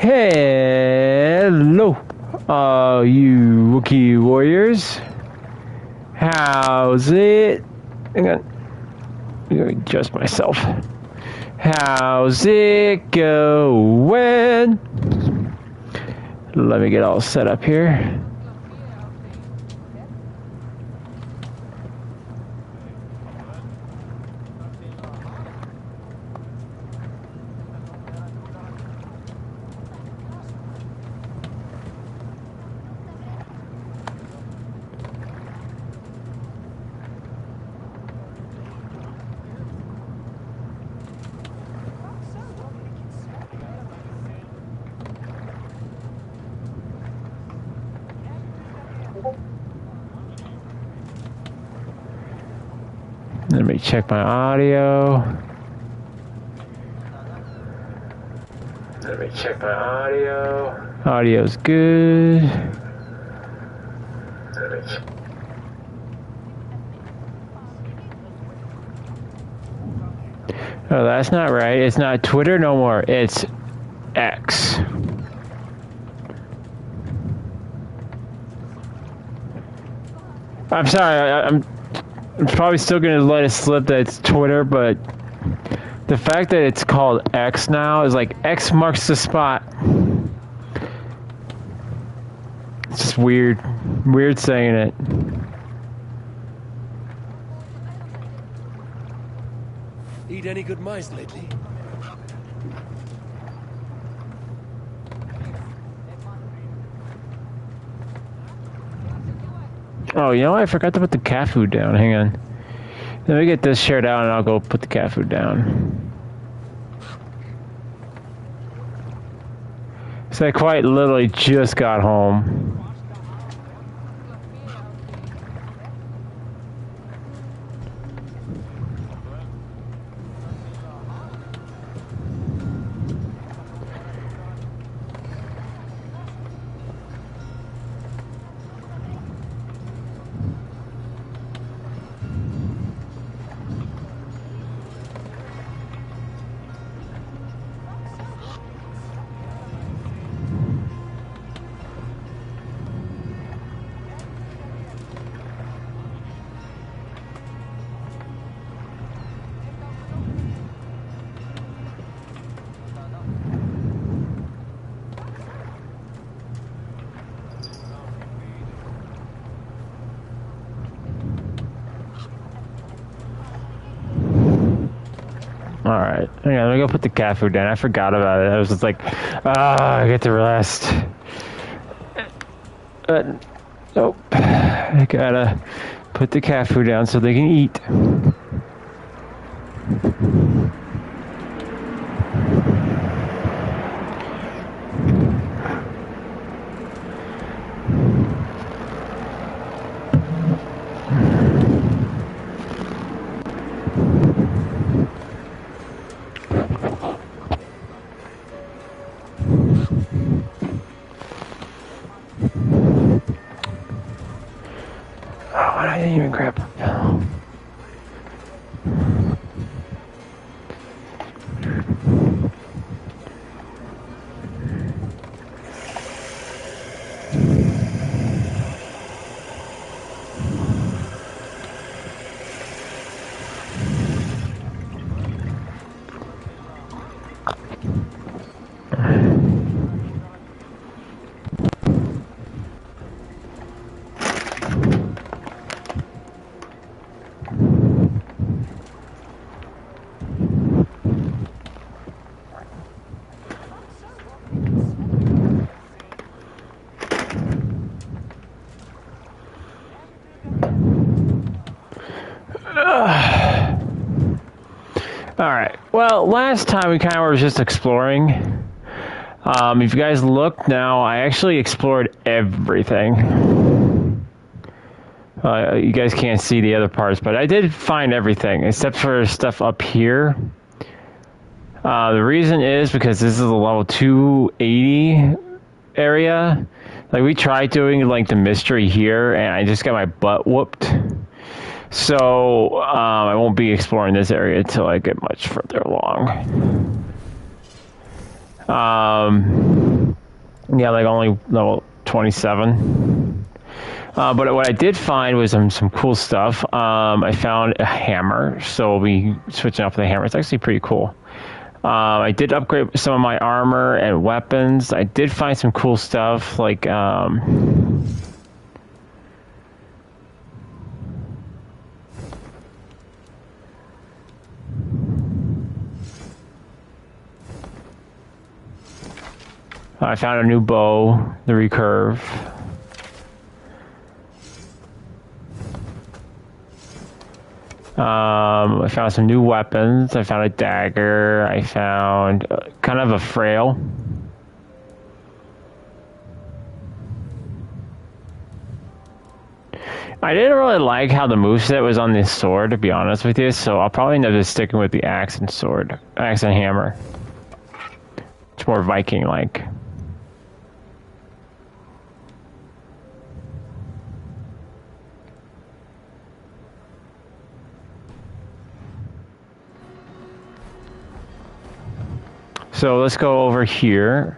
Hello, you Wookiee warriors. How's it? Hang on. I'm gonna adjust myself. How's it going? Let me get all set up here. Let me check my audio. Audio's good. Oh, that's not right. It's not Twitter no more. It's X. I'm sorry. I'm probably still going to let it slip that it's Twitter, but the fact that it's called X now is like X marks the spot. It's just weird. Weird saying it. Eat any good mice lately? Oh, you know what? I forgot to put the cat food down. Hang on. Let me get this shared out and I'll go put the cat food down. So I quite literally just got home. Alright, hang on, let me go put the cat food down. I forgot about it. I was just like, I get to rest. Nope. I gotta put the cat food down so they can eat. I didn't even grab a pillow. Alright, well, last time we kind of were just exploring. If you guys look now, I actually explored everything. You guys can't see the other parts, but I did find everything, except for stuff up here. The reason is because this is a level 280 area. Like, we tried doing, like, the mystery here, and I just got my butt whooped. So, I won't be exploring this area until I get much further along. Yeah, like only level 27. But what I did find was some cool stuff. I found a hammer, so we'll be switching up the hammer. It's actually pretty cool. I did upgrade some of my armor and weapons. I did find some cool stuff, like I found a new bow, the recurve. I found some new weapons. I found a dagger. I found kind of a frail. I didn't really like how the moveset was on this sword, to be honest with you, so I'll probably end up just sticking with the axe and sword. Axe and hammer. It's more Viking-like. So let's go over here.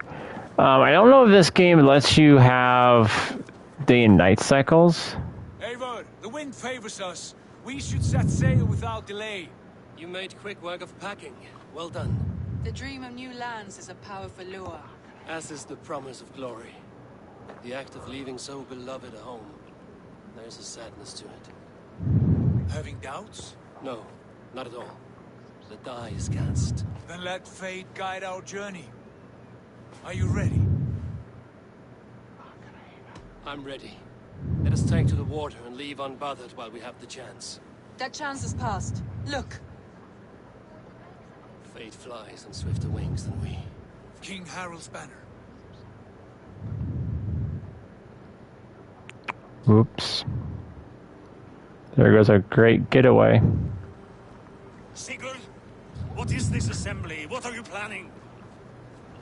I don't know if this game lets you have day and night cycles. Eivor, the wind favors us. We should set sail without delay. You made quick work of packing. Well done. The dream of new lands is a powerful lure. As is the promise of glory. The act of leaving so beloved a home. There's a sadness to it. Having doubts? No, not at all. The die is cast. Then let fate guide our journey. Are you ready? I'm ready. Let us take to the water and leave unbothered while we have the chance. That chance is past. Look! Fate flies on swifter wings than we. King Harald's banner. Oops. There goes a great getaway. Sigurd, what is this assembly? What are you planning?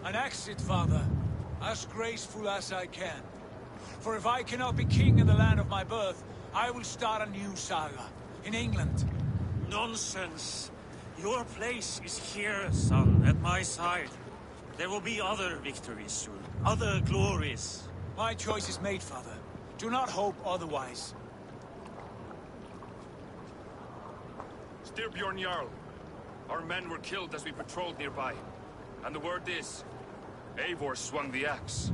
An exit, father. As graceful as I can. For if I cannot be king in the land of my birth, I will start a new saga. In England. Nonsense. Your place is here, son, at my side. There will be other victories soon. Other glories. My choice is made, father. Do not hope otherwise. Styrbjorn Jarl. Our men were killed as we patrolled nearby. And the word is, Eivor swung the axe.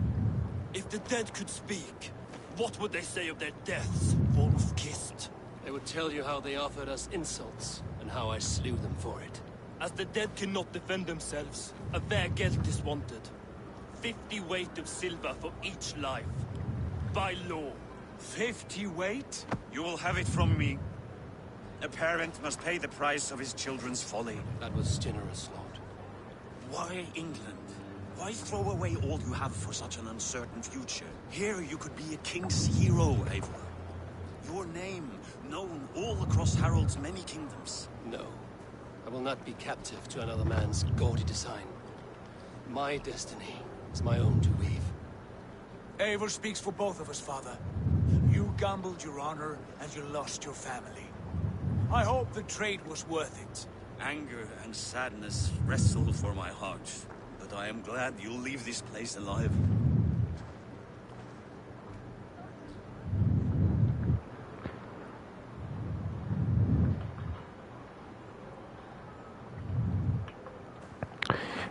If the dead could speak, what would they say of their deaths, wolf-kissed? They would tell you how they offered us insults, and how I slew them for it. As the dead cannot defend themselves, a vergelt is wanted. 50 weight of silver for each life. By law. 50 weight? You will have it from me. A parent must pay the price of his children's folly. That was generous, Lord. Why England? Why throw away all you have for such an uncertain future? Here you could be a king's hero, Eivor. Your name known all across Harald's many kingdoms. No. I will not be captive to another man's gaudy design. My destiny is my own to weave. Eivor speaks for both of us, father. You gambled your honor, and you lost your family. I hope the trade was worth it. Anger and sadness wrestle for my heart, but I am glad you'll leave this place alive.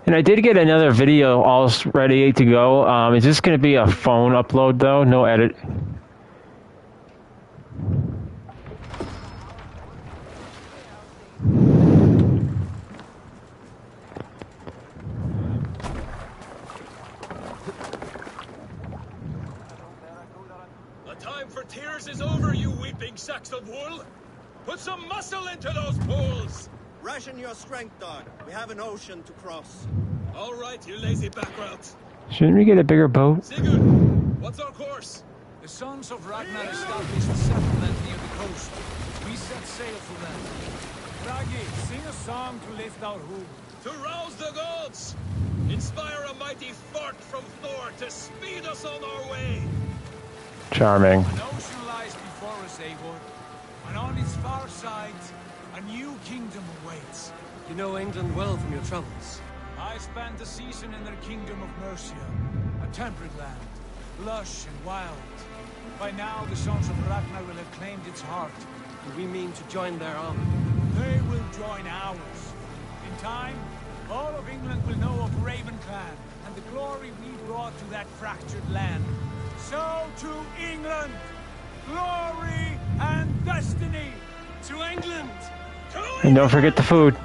And I did get another video all ready to go. It's just going to be a phone upload, though. No edit. The time for tears is over, you weeping sacks of wool! Put some muscle into those pools! Ration your strength, dog. We have an ocean to cross. All right, you lazy backrats. Shouldn't we get a bigger boat? Sigurd, what's our course? The sons of Ragnar established a settlement near the coast. We set sail for them. Raggi, sing a song to lift our hoof. To rouse the gods! Inspire a mighty fart from Thor to speed us on our way! Charming. An ocean lies before us, Eivor. And on its far side, a new kingdom awaits. You know England well from your travels. I spent a season in their kingdom of Mercia. A temperate land, lush and wild. By now, the sons of Ragnar will have claimed its heart. And we mean to join their army. They will join ours. In time, all of England will know of Raven Clan and the glory we brought to that fractured land. So to England, glory and destiny. To England! And don't forget the food.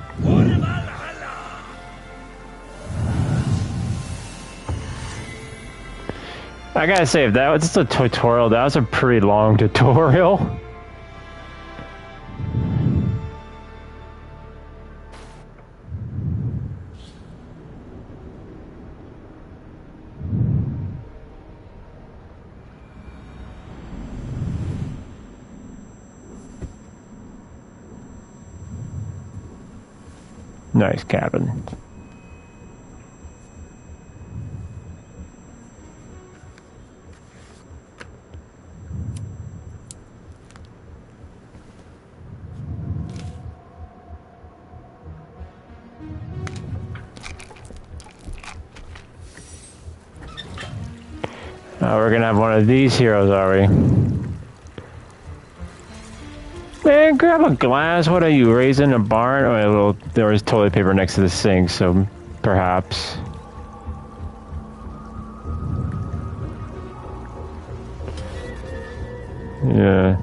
I gotta say, if that was just a tutorial, that was a pretty long tutorial. Nice cabin. We're gonna have one of these heroes, are we? Man, grab a glass. What are you, raising a barn? Oh, well, there was toilet paper next to the sink, so perhaps. Yeah.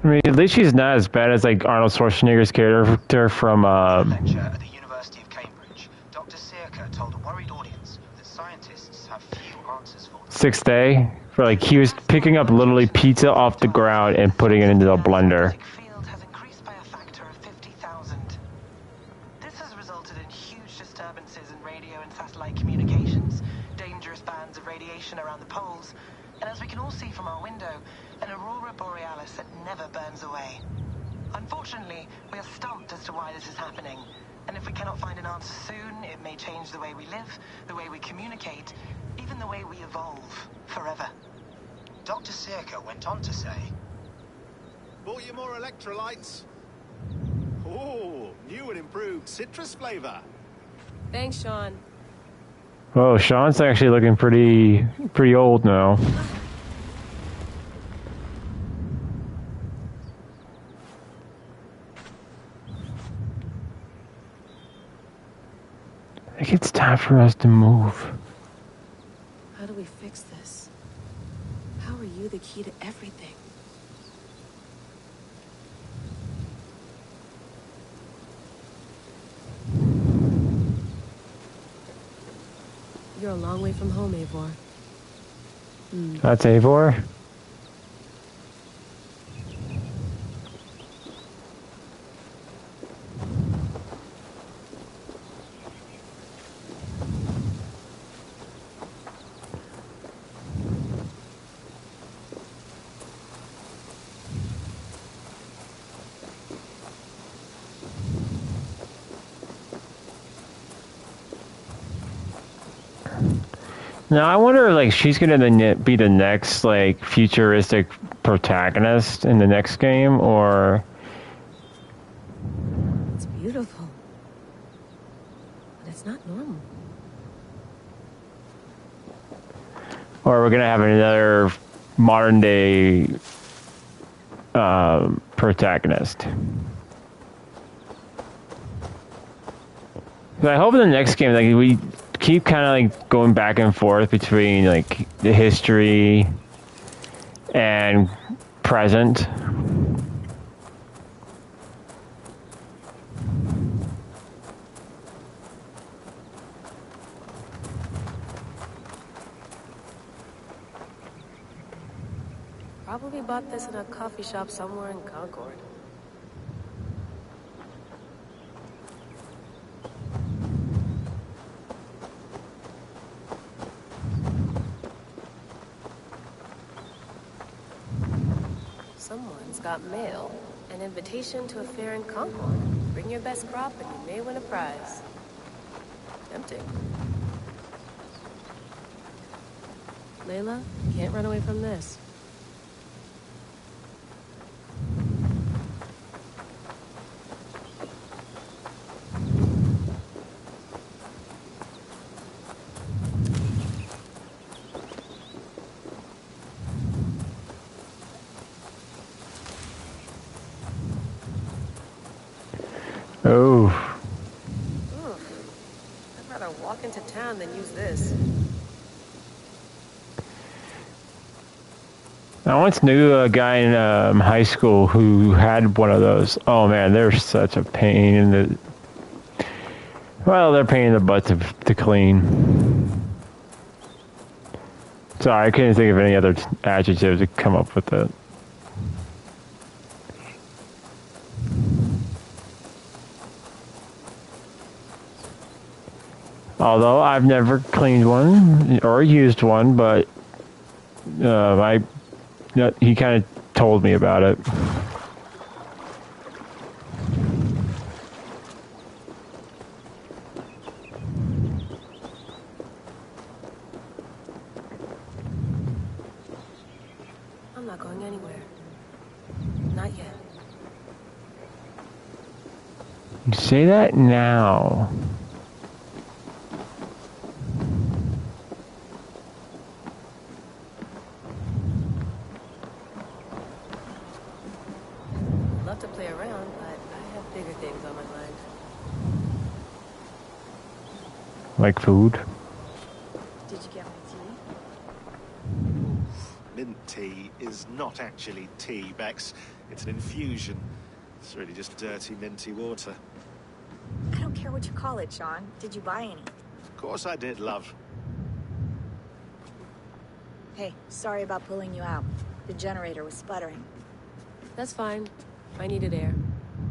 I mean, at least she's not as bad as like Arnold Schwarzenegger's character from Lecture at the University of Cambridge. Dr. Searca told a worried audience that scientists have few answers for them. Sixth Day. For like he was picking up literally pizza off the ground and putting it into the blender. The field has increased by a factor of 50,000. This has resulted in huge disturbances in radio and satellite communications, dangerous bands of radiation around the poles, and as we can all see from our window, an aurora borealis that never burns away. Unfortunately, we are stumped as to why this is happening, and if we cannot find an answer soon, it may change the way we live, the way we communicate, even the way we evolve forever. Dr. Searca went on to say, Bought you more electrolytes? Oh, new and improved citrus flavor. Thanks, Sean. Oh, Sean's actually looking pretty old now. I think it's time for us to move. How do we fix this? How are you the key to everything? You're a long way from home, Eivor. That's Eivor? Now I wonder, like, she's gonna be the next, like, futuristic protagonist in the next game, or... It's beautiful. But it's not normal. Or we're gonna have another modern-day protagonist. But I hope in the next game, like, we keep kind of like going back and forth between like the history and present. Probably bought this in a coffee shop somewhere in Concord. Someone's got mail. An invitation to a fair in Concord. Bring your best crop and you may win a prize. Tempting. Layla, can't run away from this. Oh. I'd rather walk into town than use this. I once knew a guy in high school who had one of those. Oh man, they're such a pain in the. Well, they're a pain in the butt to clean. Sorry, I couldn't think of any other adjective to come up with it. Although I've never cleaned one or used one, but he kind of told me about it. I'm not going anywhere. Not yet. You say that now. Love to play around, but I have bigger things on my mind. Like food? Did you get my tea? Mint tea is not actually tea, Bex. It's an infusion. It's really just dirty, minty water. I don't care what you call it, Sean. Did you buy any? Of course I did, love. Hey, sorry about pulling you out. The generator was sputtering. That's fine. I needed air.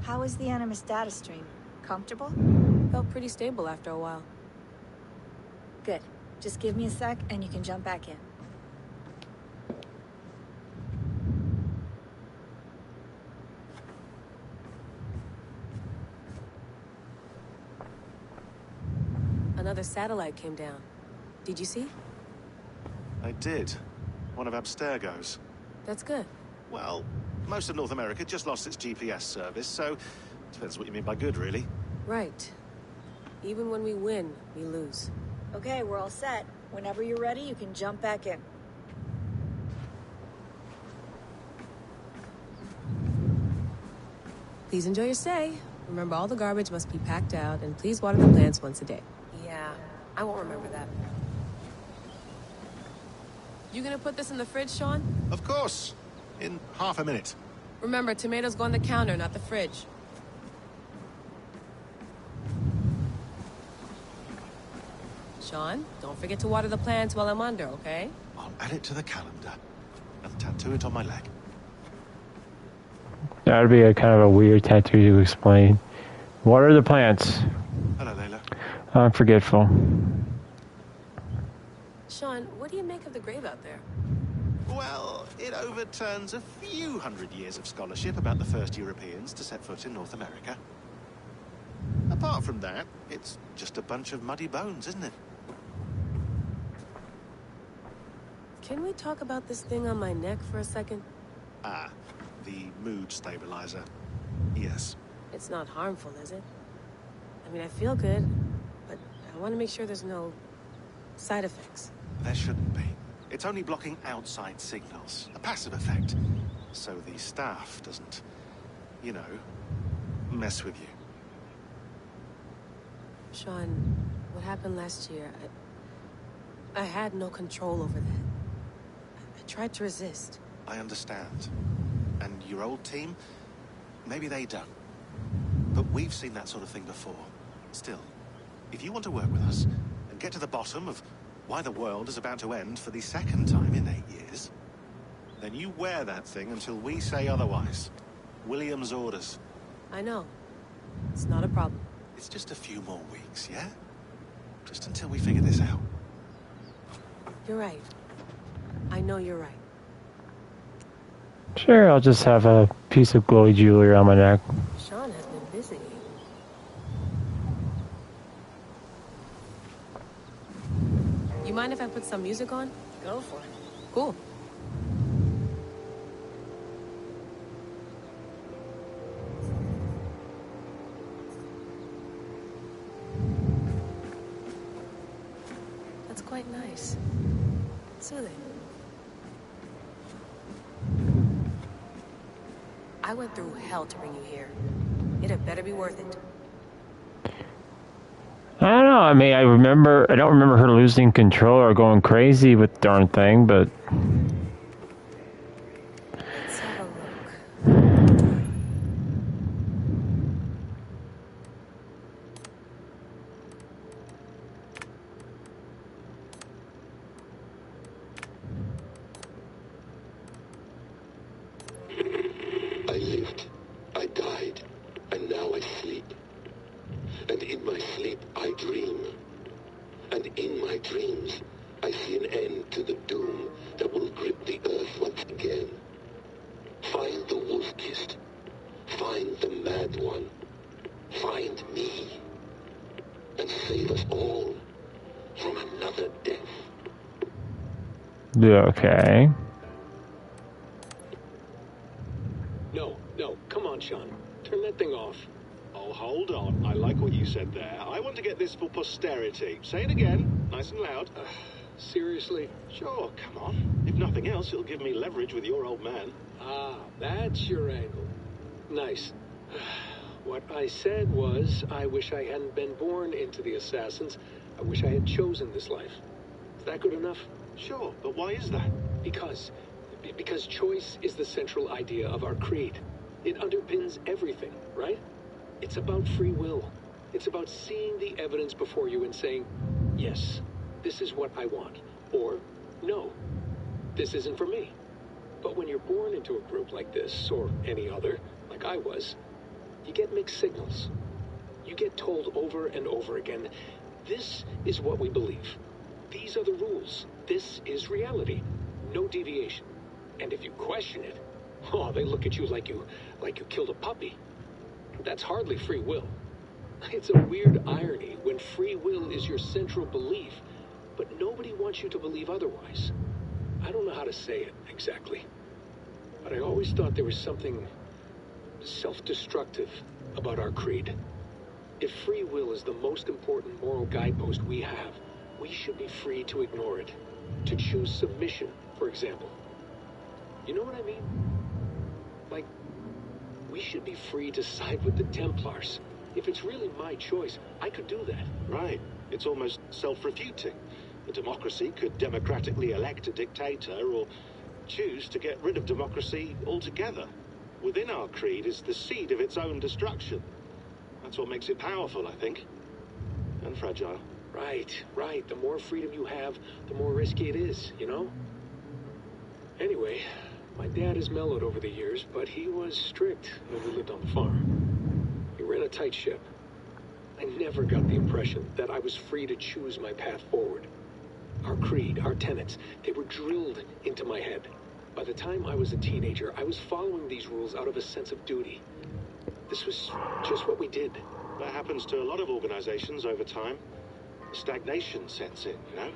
How was the Animus data stream? Comfortable? Felt pretty stable after a while. Good. Just give me a sec and you can jump back in. Another satellite came down. Did you see? I did. One of Abstergo's. That's good. Well, most of North America just lost its GPS service, so depends what you mean by good, really. Right. Even when we win, we lose. Okay, we're all set. Whenever you're ready, you can jump back in. Please enjoy your stay. Remember, all the garbage must be packed out, and please water the plants once a day. Yeah, I won't remember that. You gonna put this in the fridge, Sean? Of course. In half a minute. Remember, tomatoes go on the counter, not the fridge. Sean, don't forget to water the plants while I'm under, okay? I'll add it to the calendar and tattoo it on my leg. That would be a kind of a weird tattoo to explain. What are the plants? Hello, Layla. I'm forgetful. Sean, what do you make of the grave out there? Well, it overturns a few hundred years of scholarship about the first Europeans to set foot in North America. Apart from that, it's just a bunch of muddy bones, isn't it? Can we talk about this thing on my neck for a second? Ah, the mood stabilizer. Yes. It's not harmful, is it? I mean, I feel good, but I want to make sure there's no side effects. There shouldn't be. It's only blocking outside signals, a passive effect. So the staff doesn't, you know, mess with you. Sean, what happened last year, I had no control over that. I tried to resist. I understand. And your old team, maybe they don't. But we've seen that sort of thing before. Still, if you want to work with us and get to the bottom of why the world is about to end for the second time in 8 years, then you wear that thing until we say otherwise. William's orders. I know. It's not a problem. It's just a few more weeks, yeah? Just until we figure this out. You're right. I know you're right. Sure, I'll just have a piece of glowy jewelry on my neck. Sean has been busy. You mind if I put some music on? Go for it. Cool. That's quite nice. Soothing. I went through hell to bring you here. It had better be worth it. I don't know. I mean, I don't remember her losing control or going crazy with the darn thing, but Let's have a look. I lived, I died, and now I sleep. And in my sleep I dream. And in my dreams I see an end to the doom that will grip the earth once again. Find the Wookiees. Find the Mad One. Find me. And save us all from another death. yeah, okay. No, come on, Sean. Turn that thing off. Oh, hold on. I like what you said there. I want to get this for posterity. Say it again, nice and loud. Seriously? Sure, come on. If nothing else, it'll give me leverage with your old man. Ah, that's your angle. Nice. What I said was, I wish I hadn't been born into the Assassins. I wish I had chosen this life. Is that good enough? Sure, but why is that? Because choice is the central idea of our creed. It underpins everything, right? It's about free will. It's about seeing the evidence before you and saying, yes, this is what I want. Or, no, this isn't for me. But when you're born into a group like this, or any other, like I was, you get mixed signals. You get told over and over again, this is what we believe. These are the rules. This is reality. No deviation. And if you question it, oh, they look at you like you killed a puppy. That's hardly free will. It's a weird irony when free will is your central belief, but nobody wants you to believe otherwise. I don't know how to say it exactly, but I always thought there was something self-destructive about our creed. If free will is the most important moral guidepost we have, we should be free to ignore it. To choose submission, for example. You know what I mean? Like, we should be free to side with the Templars. If it's really my choice, I could do that. Right. It's almost self-refuting. A democracy could democratically elect a dictator or choose to get rid of democracy altogether. Within our creed is the seed of its own destruction. That's what makes it powerful, I think. And fragile. Right. The more freedom you have, the more risky it is, you know? Anyway, my dad has mellowed over the years, but he was strict when we lived on the farm. He ran a tight ship. I never got the impression that I was free to choose my path forward. Our creed, our tenets, they were drilled into my head. By the time I was a teenager, I was following these rules out of a sense of duty. This was just what we did. That happens to a lot of organizations over time. Stagnation sets in, you know?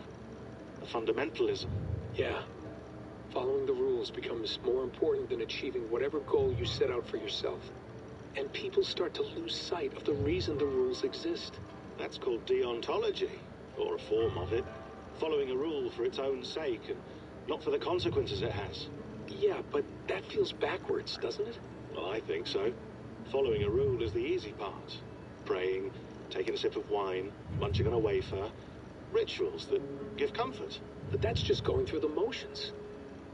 A fundamentalism. Yeah. Following the rules becomes more important than achieving whatever goal you set out for yourself. And people start to lose sight of the reason the rules exist. That's called deontology, or a form of it. Following a rule for its own sake, and not for the consequences it has. Yeah, but that feels backwards, doesn't it? Well, I think so. Following a rule is the easy part. Praying, taking a sip of wine, munching on a wafer. Rituals that give comfort. But that's just going through the motions.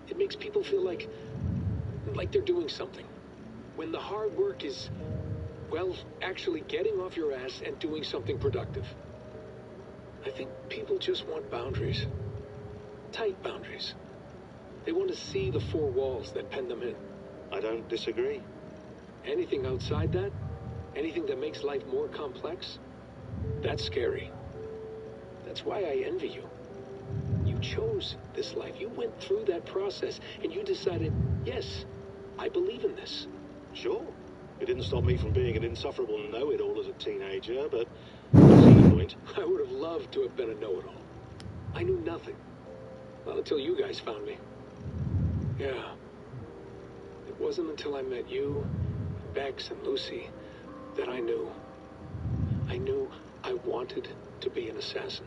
It makes people feel like they're doing something. When the hard work is, well, actually getting off your ass and doing something productive. I think people just want boundaries. Tight boundaries. They want to see the four walls that pen them in. I don't disagree. Anything outside that, anything that makes life more complex, that's scary. That's why I envy you. You chose this life. You went through that process, and you decided, yes, I believe in this. Sure. It didn't stop me from being an insufferable know-it-all as a teenager, but I see your point. I would have loved to have been a know-it-all. I knew nothing. Well, until you guys found me. Yeah. It wasn't until I met you, Bex, and Lucy that I knew. I knew I wanted to be an assassin.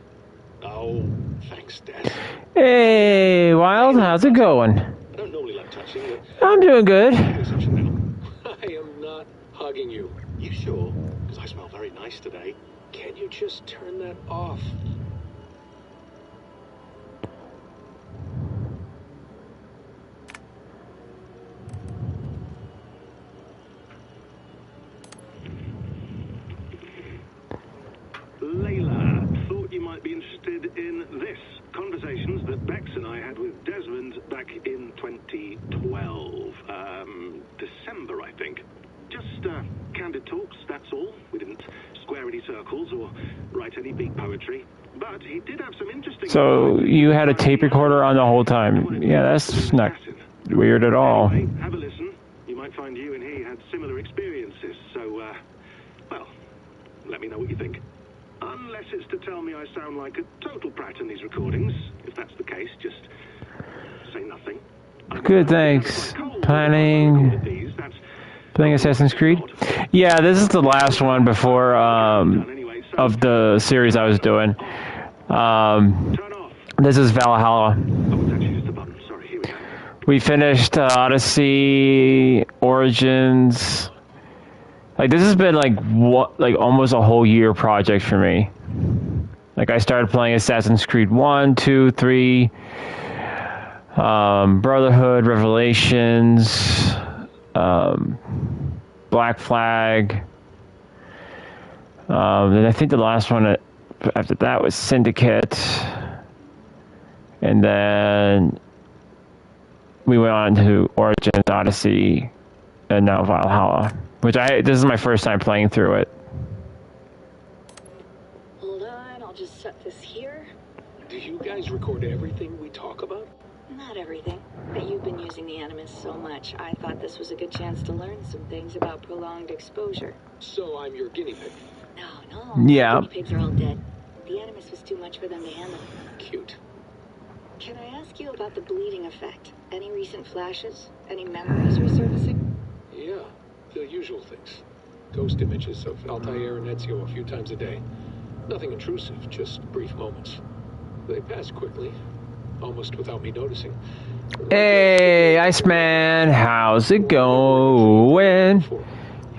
Oh, thanks, Dad. Hey, Wild, how's it going? I don't normally like touching you. I'm doing good. I am not hugging you. You sure? Because I smell very nice today. Can you just turn that off? Layla, thought you might be interested in this. Conversations that Bex and I had with Desmond back in 2012. December, I think. Just candid talks, that's all. We didn't square any circles or write any big poetry. But he did have some interesting... So you had a tape recorder on the whole time. Yeah, that's not weird at all. Anyway, have a listen. You might find you and he had similar experiences. So, well, let me know what you think. Unless it's to tell me I sound like a total prat in these recordings. If that's the case, just say nothing. Good, thanks. Playing Assassin's Creed? Yeah, this is the last one before, of the series I was doing. This is Valhalla. We finished Odyssey, Origins. Like, this has been like almost a whole year project for me. Like, I started playing Assassin's Creed 1, 2, 3, Brotherhood, Revelations, Black Flag. Then I think the last one after that was Syndicate. And then we went on to Origins, Odyssey, and now Valhalla. This is my first time playing through it. Hold on, I'll just set this here. Do you guys record everything we talk about? Not everything, but you've been using the Animus so much, I thought this was a good chance to learn some things about prolonged exposure. So I'm your guinea pig? No. Yeah. The guinea pigs are all dead. The Animus was too much for them to handle. Cute. Can I ask you about the bleeding effect? Any recent flashes? Any memories resurfacing? Yeah. The usual things. Ghost images of Altair and Ezio a few times a day. Nothing intrusive, just brief moments. They pass quickly, almost without me noticing. Hey, Iceman, how's it going?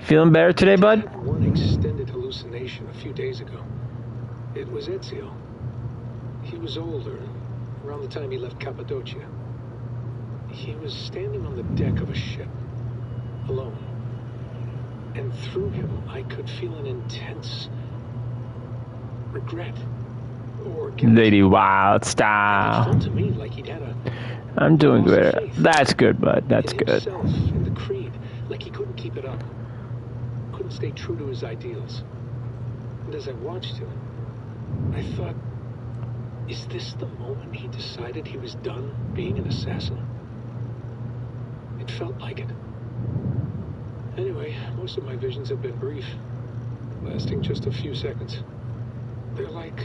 Feeling better today, bud? I had one extended hallucination a few days ago. It was Ezio. He was older, around the time he left Cappadocia. He was standing on the deck of a ship, alone. And through him, I could feel an intense regret or guilt. Lady Wild style. It felt to me like he'd had I'm doing good. That's good, bud. That's good. Himself, in the creed, like he couldn't keep it up. Couldn't stay true to his ideals. And as I watched him, I thought, is this the moment he decided he was done being an assassin? It felt like it. Anyway, most of my visions have been brief, lasting just a few seconds. They're like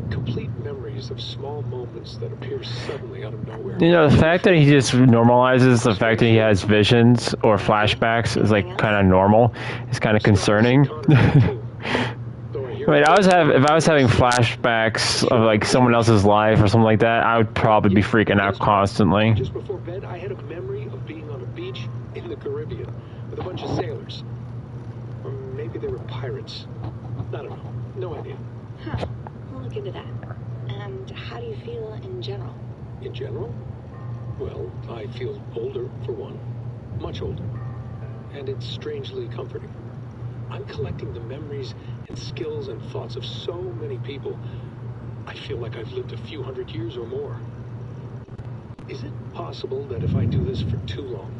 complete memories of small moments that appear suddenly out of nowhere. You know, the fact that he just normalizes the fact that he has visions or flashbacks is like kind of normal. It's kind of concerning. I mean, if I was having flashbacks of like someone else's life or something like that, I would probably be freaking out constantly. Just before bed, I had a memory of being on a beach in the Caribbean with a bunch of sailors. Or maybe they were pirates. I don't know. No idea. Huh. We'll look into that. And how do you feel in general? In general? Well, I feel older, for one. Much older. And it's strangely comforting. I'm collecting the memories and skills and thoughts of so many people. I feel like I've lived a few hundred years or more. Is it possible that if I do this for too long,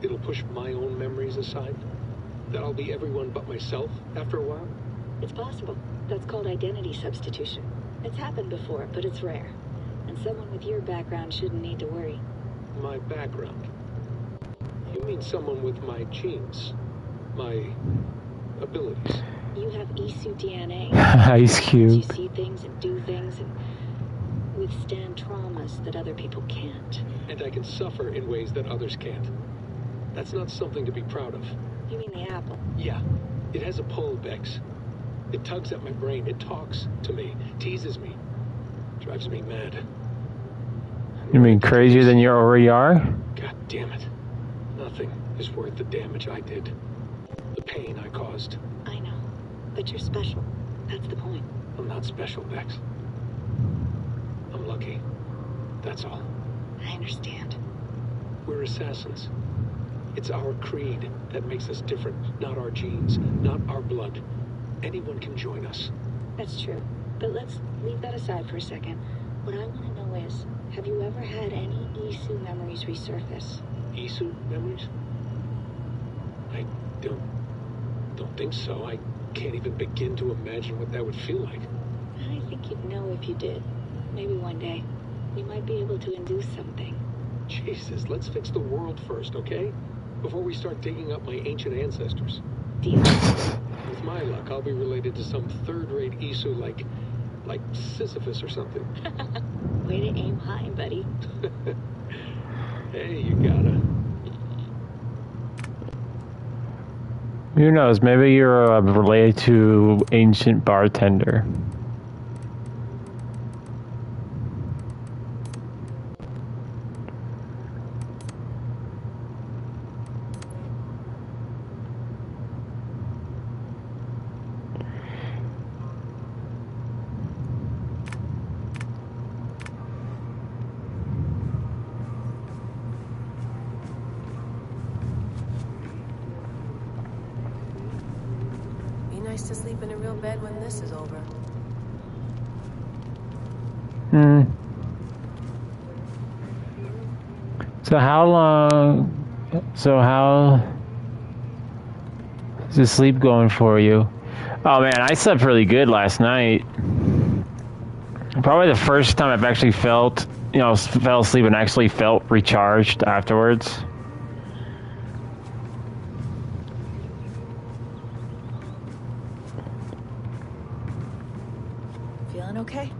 it'll push my own memories aside? That I'll be everyone but myself after a while? It's possible. That's called identity substitution. It's happened before, but it's rare. And someone with your background shouldn't need to worry. My background? You mean someone with my genes? My abilities? You have Isu DNA. Ice Cube. You see things and do things and withstand traumas ways that other people can't. And I can suffer in ways that others can't. That's not something to be proud of. You mean the apple? Yeah. It has a pull, Bex. It tugs at my brain. It talks to me. Teases me. Drives me mad. You mean crazier than you already are? God damn it. Nothing is worth the damage I did. The pain I caused. I know. But you're special. That's the point. I'm not special, Bex. I'm lucky. That's all. I understand. We're assassins. It's our creed that makes us different, not our genes, not our blood. Anyone can join us. That's true. But let's leave that aside for a second. What I want to know is, have you ever had any Isu memories resurface? Isu memories? I don't think so. I can't even begin to imagine what that would feel like. I think you'd know if you did. Maybe one day. We might be able to induce something. Jesus, let's fix the world first, okay? Before we start digging up my ancient ancestors. Deal. With my luck, I'll be related to some third-rate Isu like Sisyphus or something. Way to aim high, buddy. Hey, you gotta. Who knows? Maybe you're related to ancient bartender. To sleep in a real bed when this is over. So how is the sleep going for you? Oh man, I slept really good last night. Probably the first time I've actually fell asleep and actually felt recharged afterwards. Feeling okay?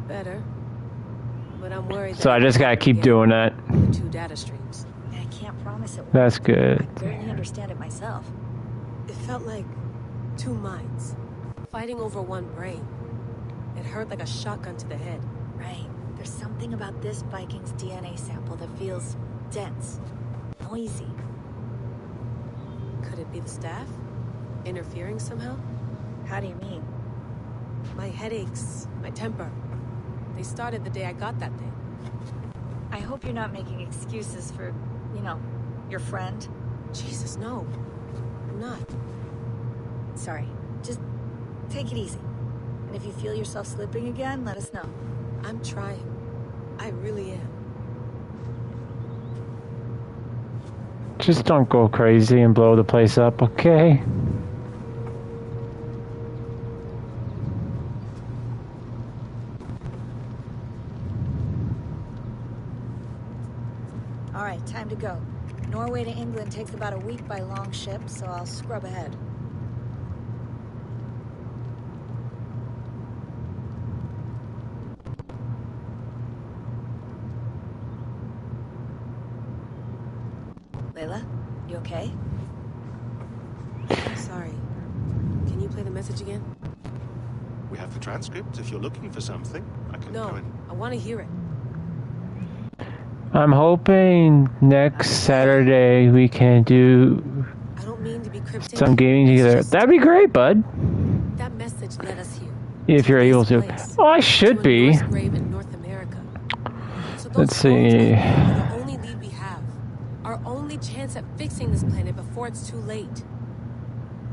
Better. But I'm worried. So I just gotta keep doing that. The 2 data streams. I can't promise it won't. That's good. I barely understand it myself. It felt like 2 minds fighting over one brain. It hurt like a shotgun to the head. Right. There's something about this Viking's DNA sample that feels dense, noisy. Could it be the staff? Interfering somehow? How do you mean? My headaches, my temper. They started the day I got that thing. I hope you're not making excuses for, your friend. Jesus, no. I'm not. Sorry. Just take it easy. And if you feel yourself slipping again, let us know. I'm trying. I really am. Just don't go crazy and blow the place up, okay? All right, time to go. Norway to England takes about a week by long ship, so I'll scrub ahead. Layla, you okay? Sorry. Can you play the message again? We have the transcript. If you're looking for something, I can go in. I want to hear it. I'm hoping next Saturday we can do I don't mean to be cryptic. some gaming together. That'd be great, bud. That message led us here. If you're able to. Oh, I should be. Grave in North America. So Let's see. The only lead we have. Our only chance at fixing this planet before it's too late.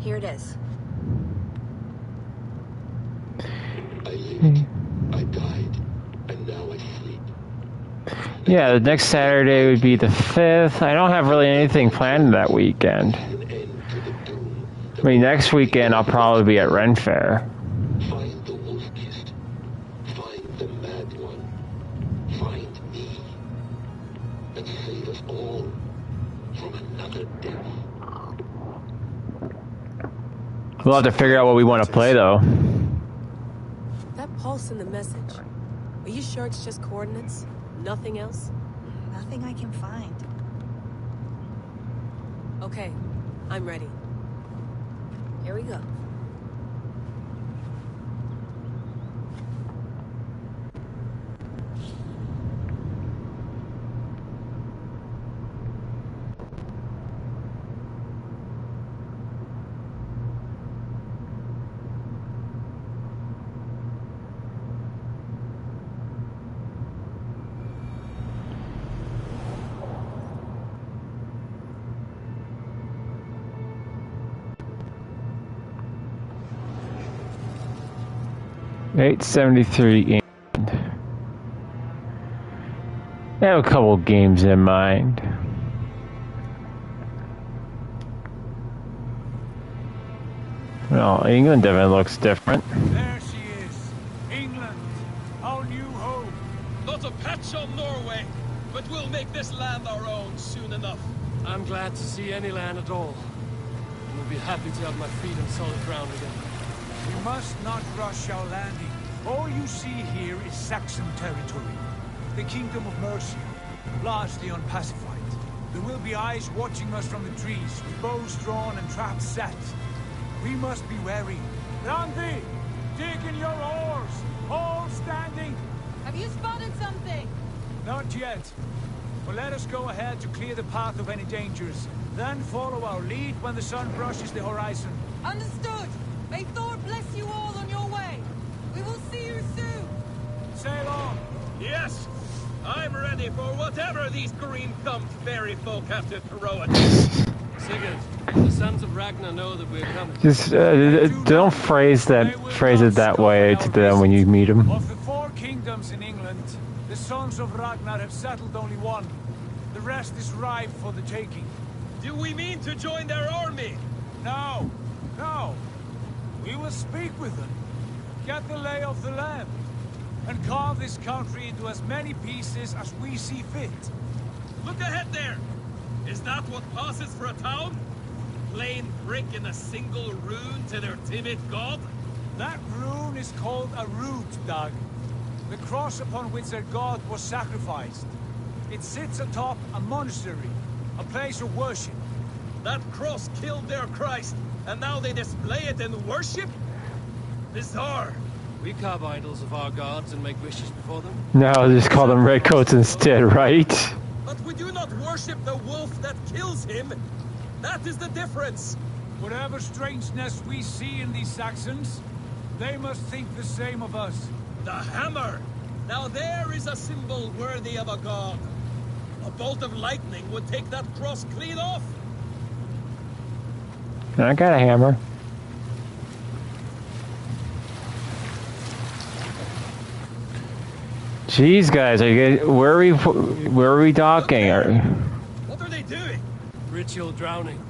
Here it is. I lived, I died, and now I sleep. Yeah, the next Saturday would be the 5th. I don't have really anything planned that weekend. I mean, next weekend I'll probably be at Ren Fair. Find the Wookiees. Find the Mad One. Find me. And save us all from another death. We'll have to figure out what we want to play, though. That pulse in the message. Are you sure it's just coordinates? Nothing else? Nothing I can find. Okay, I'm ready. Here we go. $8.73 England. I have a couple games in mind. Well, England definitely looks different. There she is. England. Our new home. Not a patch on Norway, but we'll make this land our own soon enough. I'm glad to see any land at all. And will be happy to have my feet on solid ground again. We must not rush our landing. All you see here is Saxon territory. The Kingdom of Mercia, largely unpacified. There will be eyes watching us from the trees, with bows drawn and traps set. We must be wary. Randi, dig in your oars! All standing! Have you spotted something? Not yet. But let us go ahead to clear the path of any dangers. Then follow our lead when the sun brushes the horizon. Understood! May Thor bless you all on your way! We will see you soon! Sail on! Yes! I'm ready for whatever these green-thumbed fairy folk have to throw at us. Sigurd, the sons of Ragnar know that we're coming. Just don't phrase it that way to them when you meet them. Of the 4 kingdoms in England, the sons of Ragnar have settled only one. The rest is ripe for the taking. Do we mean to join their army? No, no. We will speak with them, get the lay of the land, and carve this country into as many pieces as we see fit. Look ahead there! Is that what passes for a town? Plain brick in a single rune to their timid god? That rune is called a root, Doug. The cross upon which their god was sacrificed. It sits atop a monastery, a place of worship. That cross killed their Christ, and now they display it in worship? Bizarre. We carve idols of our gods and make wishes before them. No, just call them redcoats instead, right? But we do not worship the wolf that kills him. That is the difference. Whatever strangeness we see in these Saxons, they must think the same of us. The hammer! Now there is a symbol worthy of a god. A bolt of lightning would take that cross clean off. I got a hammer. Jeez, guys, where are we docking? What are they doing? Ritual drowning.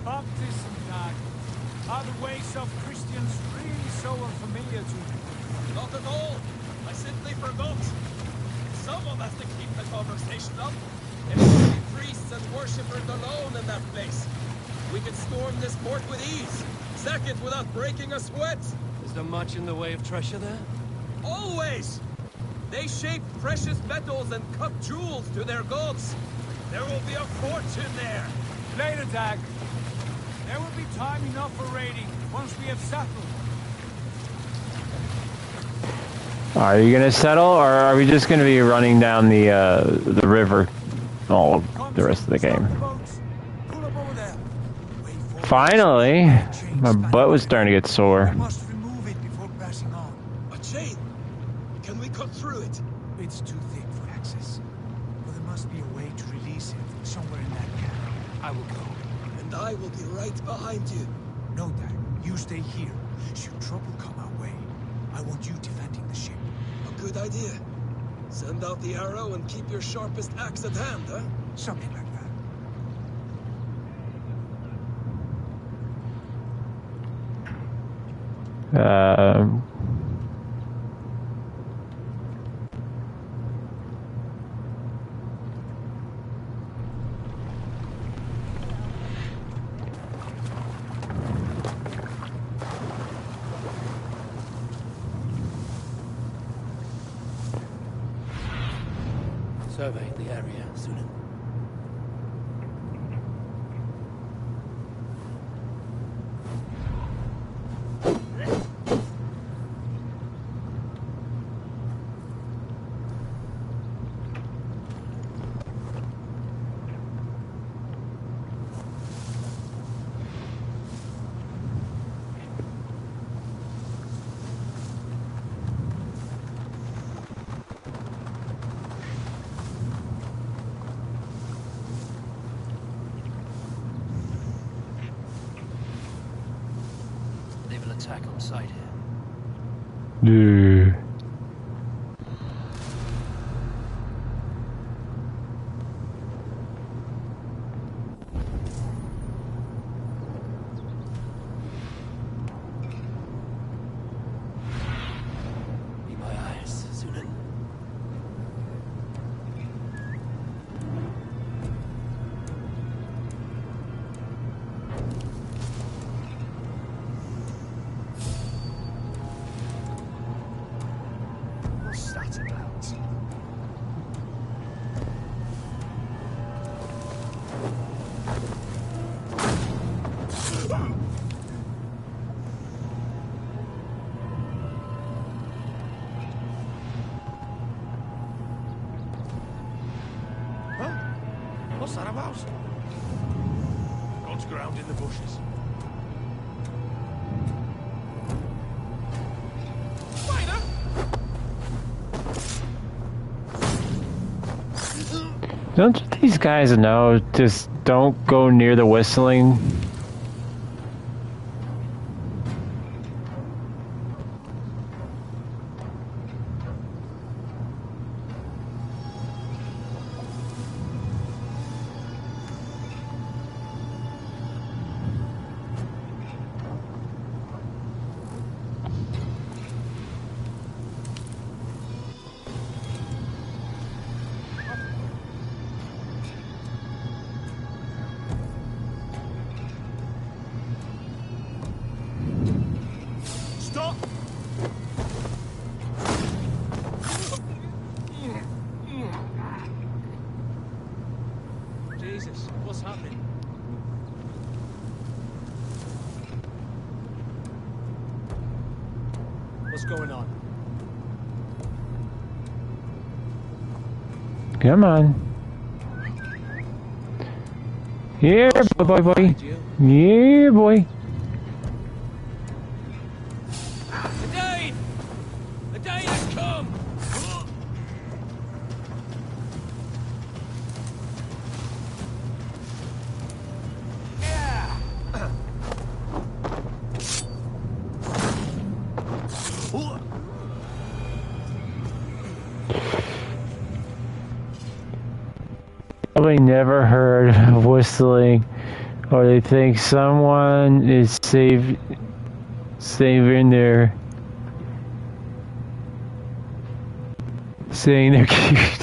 Baptism, Dad. Are the ways of Christians really so unfamiliar to you? Not at all. I simply forgot. Someone has to keep the conversation up. If only priests and worshippers alone in that place. We could storm this port with ease. Sack it without breaking a sweat. Is there much in the way of treasure there? Always! They shape precious metals and cut jewels to their gods. There will be a fortune there. Later, Dag. There will be time enough for raiding once we have settled. Are you gonna settle, or are we just gonna be running down the river all of the rest of the game? Finally! My butt was starting to get sore. Must remove it before pressing on. A chain? Can we cut through it? It's too thick for access. But there must be a way to release it somewhere in that camp. I will go. And I will be right behind you. No, Dag. You stay here. Should trouble come our way, I want you defending the ship. A good idea. Send out the arrow and keep your sharpest axe at hand, huh? Something like that. surveyed the area, Sunan. Attack on sight here. No. Be my eyes, Sunan. What's that about? Huh? What's that about? God's ground in the bushes. Don't these guys know? Just don't go near the whistling. Stop! Jesus, what's happening? What's going on? Come on. Yeah, boy. Yeah, boy. The Dane! The Dane has come! Probably never heard of whistling, or they think someone is saving their saying they're cute.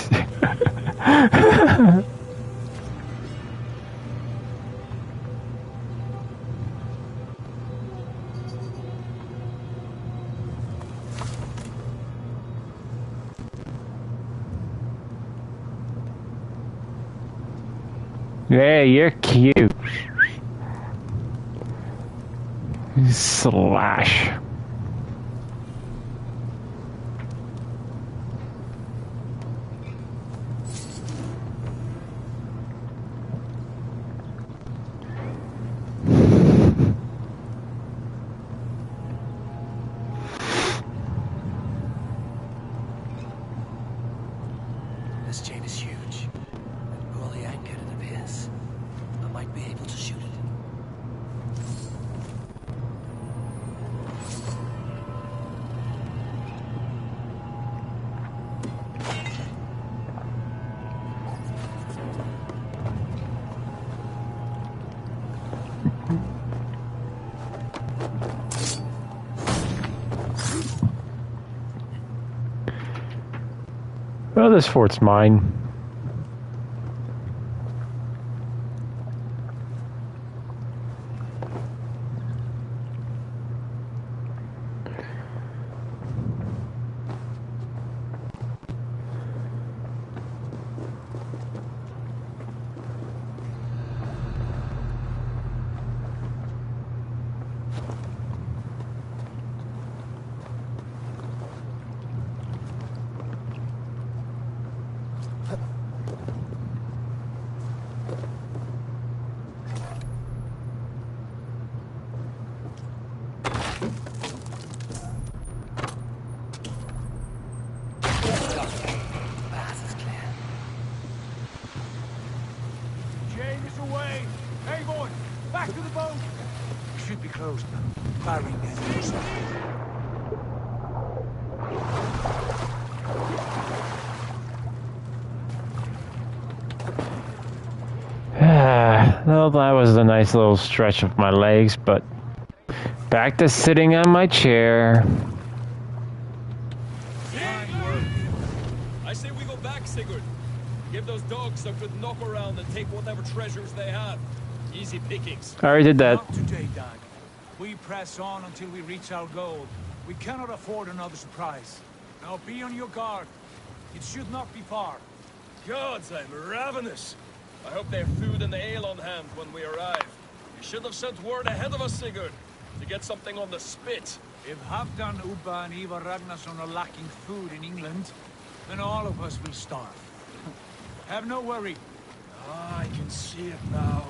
Yeah, you're cute. Slash. This chain is huge. Poorly anchored, it appears. I might be able to shoot it. Well, this fort's mine. Back to the boat! We should be close now. Firing engines. Well, that was a nice little stretch of my legs, but back to sitting on my chair. I say we go back, Sigurd. Give those dogs a good knock around and take whatever treasures they have. Easy pickings. I already did that. Not today, Dag. We press on until we reach our goal. We cannot afford another surprise. Now be on your guard. It should not be far. Gods, I'm ravenous. I hope they have food and ale on hand when we arrive. You should have sent word ahead of us, Sigurd, to get something on the spit. If Halfdan, Ubba and Ivar Ragnarsson are lacking food in England, then all of us will starve. Have no worry. Ah, I can see it now.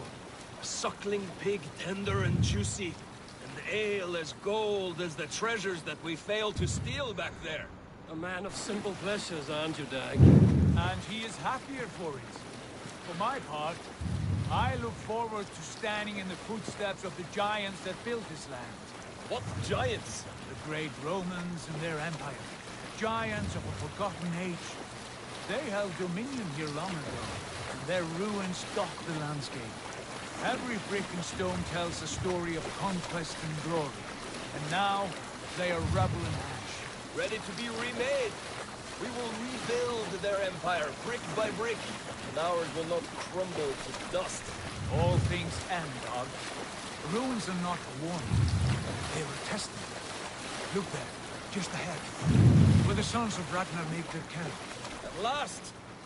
A suckling pig, tender and juicy. And ale as gold as the treasures that we failed to steal back there. A man of simple pleasures, aren't you, Dag? And he is happier for it. For my part, I look forward to standing in the footsteps of the giants that built this land. What giants? The great Romans and their empire. Giants of a forgotten age. They held dominion here long ago, and their ruins dock the landscape. Every brick and stone tells a story of conquest and glory. And now, they are rubble and ash. Ready to be remade. We will rebuild their empire, brick by brick, and ours will not crumble to dust. All things end, Dog. The ruins are not a warning. They are a testament. Look there, just ahead, where the sons of Ragnar make their camp. At last,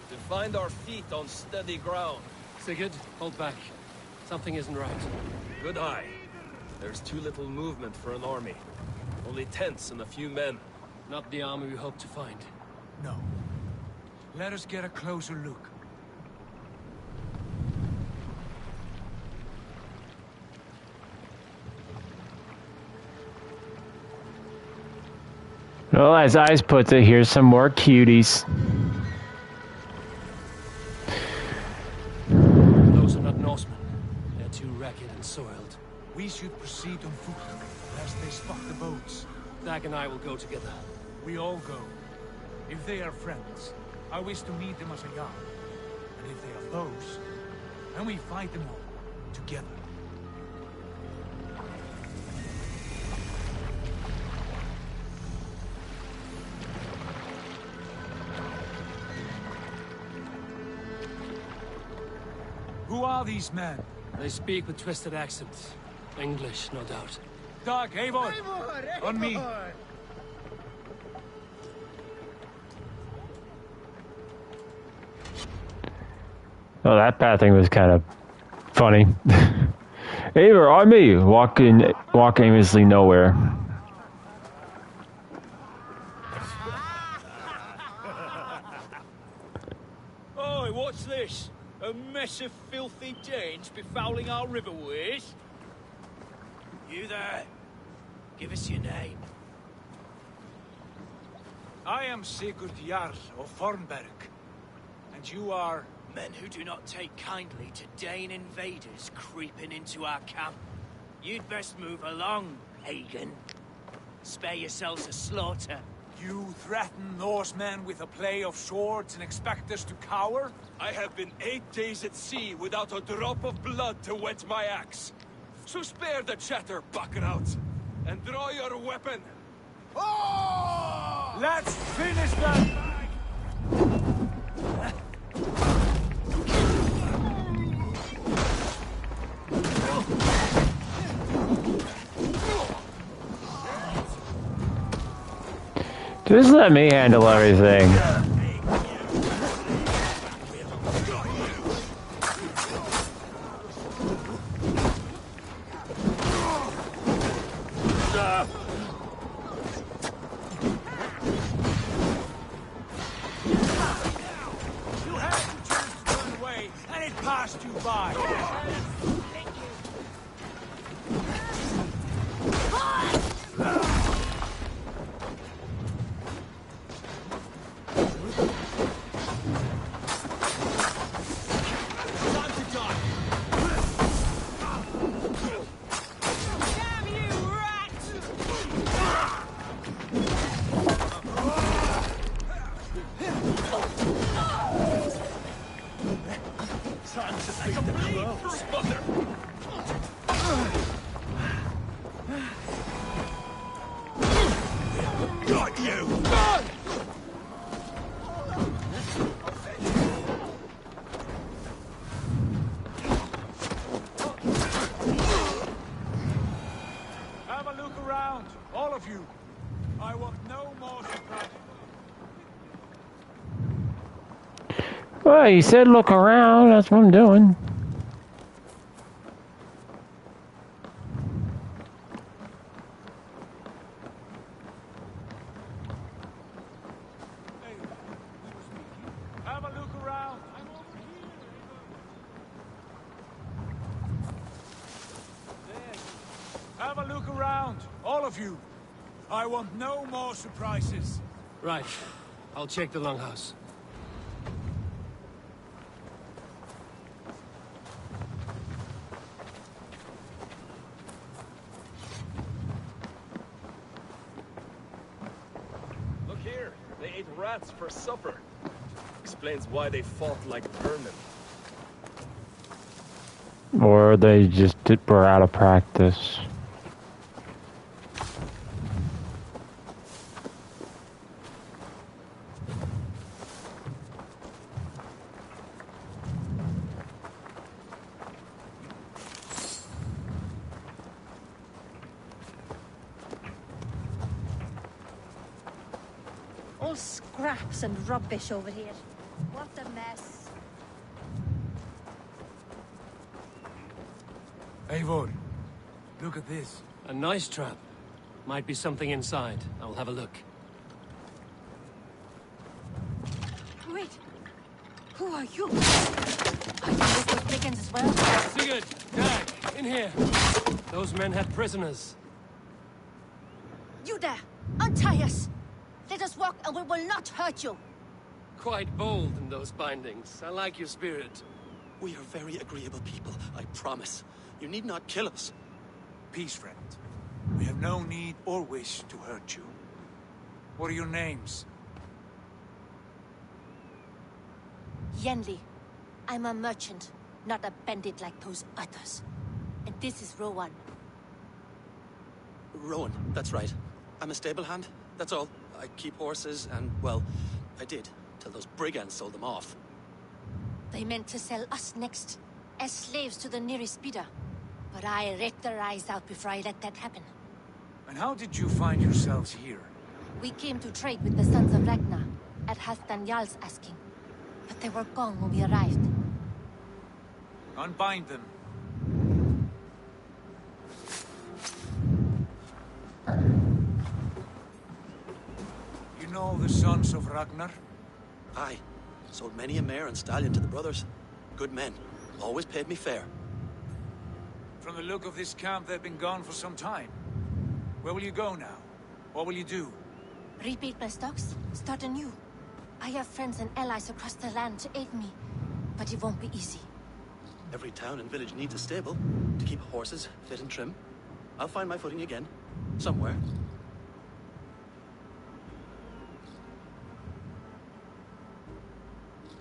to find our feet on steady ground. Sigurd, hold back. Something isn't right. Good eye. There's too little movement for an army. Only tents and a few men. Not the army we hope to find. No. Let us get a closer look. Well, as Ice puts it, here's some more cuties. Those are not Norsemen. They're too ragged and soiled. We should proceed on foot, lest they spot the boats. Dag and I will go together. We all go. If they are friends, I wish to meet them as a yard. And if they are foes, then we fight them all, together. Who are these men? They speak with twisted accents. English, no doubt. Dag, Eivor! On me! Oh, that pathing was kind of funny. Eivor, on me! Walk aimlessly nowhere. Oi, what's this? A mess of filthy Danes befouling our riverways? You there? Give us your name. I am Sigurd Jarl of Fornberg. And you are... Men who do not take kindly to Dane invaders creeping into our camp. You'd best move along, pagan. Spare yourselves a slaughter. You threaten Norsemen with a play of swords and expect us to cower? I have been 8 days at sea without a drop of blood to wet my axe. So spare the chatter, buckraut, and draw your weapon. Oh! Let's finish them! Just let me handle everything. You had to choose to run away, and it passed you by. around, all of you. I want no more surprises. Well, he said look around. That's what I'm doing. Have a look around. I'm over here. There. Have a look around, all of you. I want no more surprises. Right. I'll check the longhouse. Look here, they ate rats for supper. Explains why they fought like vermin. Or they just were out of practice. All scraps and rubbish over here. What a mess. Eivor, look at this. A nice trap. Might be something inside. I'll have a look. Wait. Who are you? Are you with those brigands as well? Sigurd! Dag! In here! Those men had prisoners. You there! Untie us! Let us walk and we will not hurt you! Quite bold in those bindings. I like your spirit. We are very agreeable people, I promise. You need not kill us. Peace, friend. We have no need or wish to hurt you. What are your names? Yenli. I'm a merchant, not a bandit like those others. And this is Rowan. Rowan, that's right. I'm a stable hand, that's all. I keep horses and, well, I did, till those brigands sold them off. They meant to sell us next, as slaves to the nearest bidder. But I ripped their eyes out before I let that happen. And how did you find yourselves here? We came to trade with the Sons of Ragnar, at Halfdan Jarl's asking. But they were gone when we arrived. Unbind them. You know the Sons of Ragnar? Aye. Sold many a mare and stallion to the brothers. Good men. Always paid me fair. From the look of this camp, they've been gone for some time. Where will you go now? What will you do? Rebuild my stocks, start anew. I have friends and allies across the land to aid me, but it won't be easy. Every town and village needs a stable to keep horses fit and trim. I'll find my footing again, somewhere.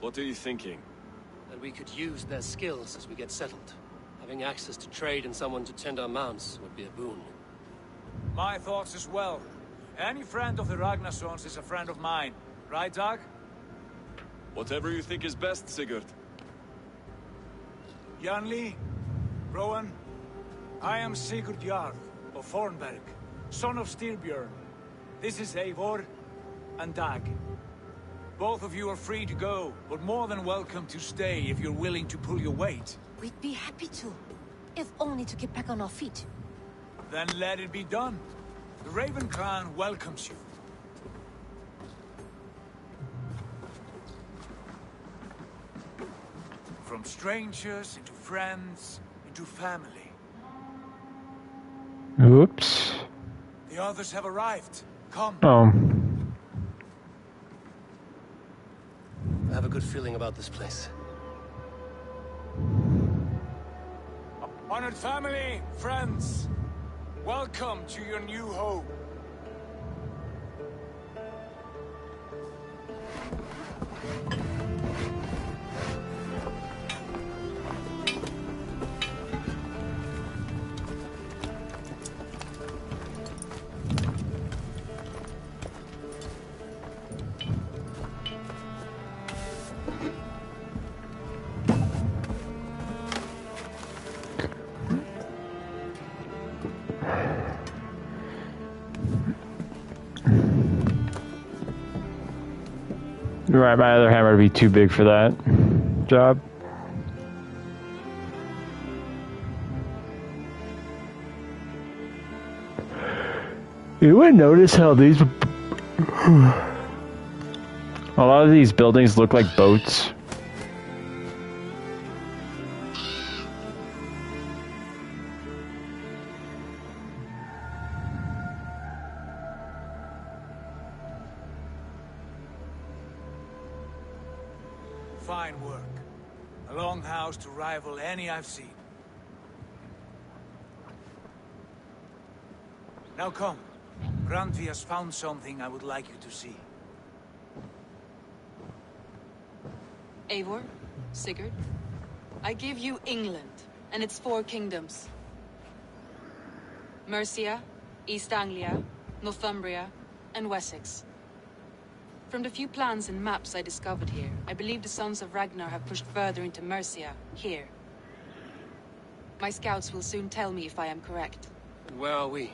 What are you thinking? That we could use their skills as we get settled. Having access to trade and someone to tend our mounts would be a boon. My thoughts as well. Any friend of the Ragnarsons is a friend of mine. Right, Dag? Whatever you think is best, Sigurd. Janli, Rowan, I am Sigurd Jarl of Fornberg, son of Styrbjörn. This is Eivor and Dag. Both of you are free to go, but more than welcome to stay if you're willing to pull your weight. We'd be happy to, if only to get back on our feet. Then let it be done. The Raven Clan welcomes you. From strangers into friends, into family. Oops. The others have arrived. Come. Oh. I have a good feeling about this place. Honored family, friends, welcome to your new home. Right, my other hammer would be too big for that job. You would notice how these... a lot of these buildings look like boats. Fine work. A longhouse to rival any I've seen. Now come. Randvi has found something I would like you to see. Eivor, Sigurd, I give you England and its 4 kingdoms. Mercia, East Anglia, Northumbria, and Wessex. From the few plans and maps I discovered here, I believe the Sons of Ragnar have pushed further into Mercia, here. My scouts will soon tell me if I am correct. And where are we?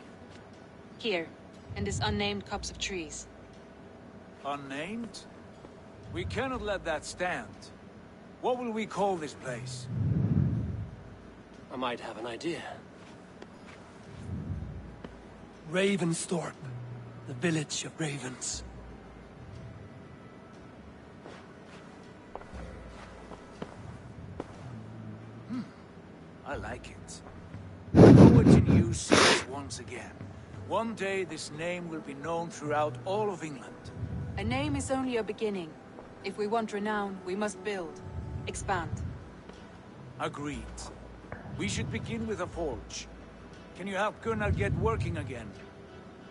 Here, in this unnamed copse of trees. Unnamed? We cannot let that stand. What will we call this place? I might have an idea. Ravensthorpe. The village of ravens. I like it. Poet in use says once again. One day this name will be known throughout all of England. A name is only a beginning. If we want renown, we must build. Expand. Agreed. We should begin with a forge. Can you help Gunnar get working again?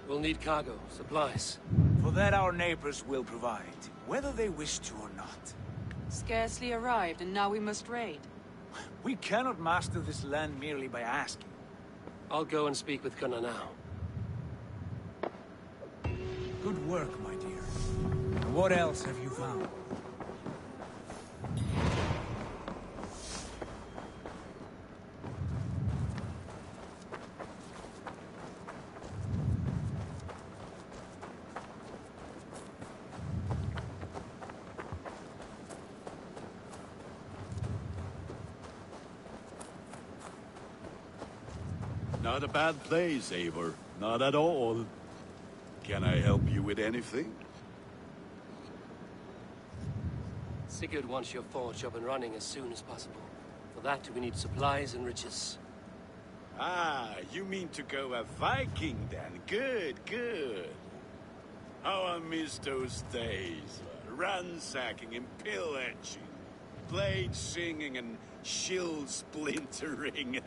We'll need cargo, supplies. For that our neighbors will provide, whether they wish to or not. Scarcely arrived, and now we must raid. We cannot master this land merely by asking. I'll go and speak with Gunnar now. Good work, my dear. What else have you found? Not a bad place, Eivor. Not at all. Can I help you with anything? Sigurd wants your forge up and running as soon as possible. For that, we need supplies and riches. Ah, you mean to go a Viking then? Good, good. How I miss those days. Ransacking and pillaging. Blade singing and shield splintering.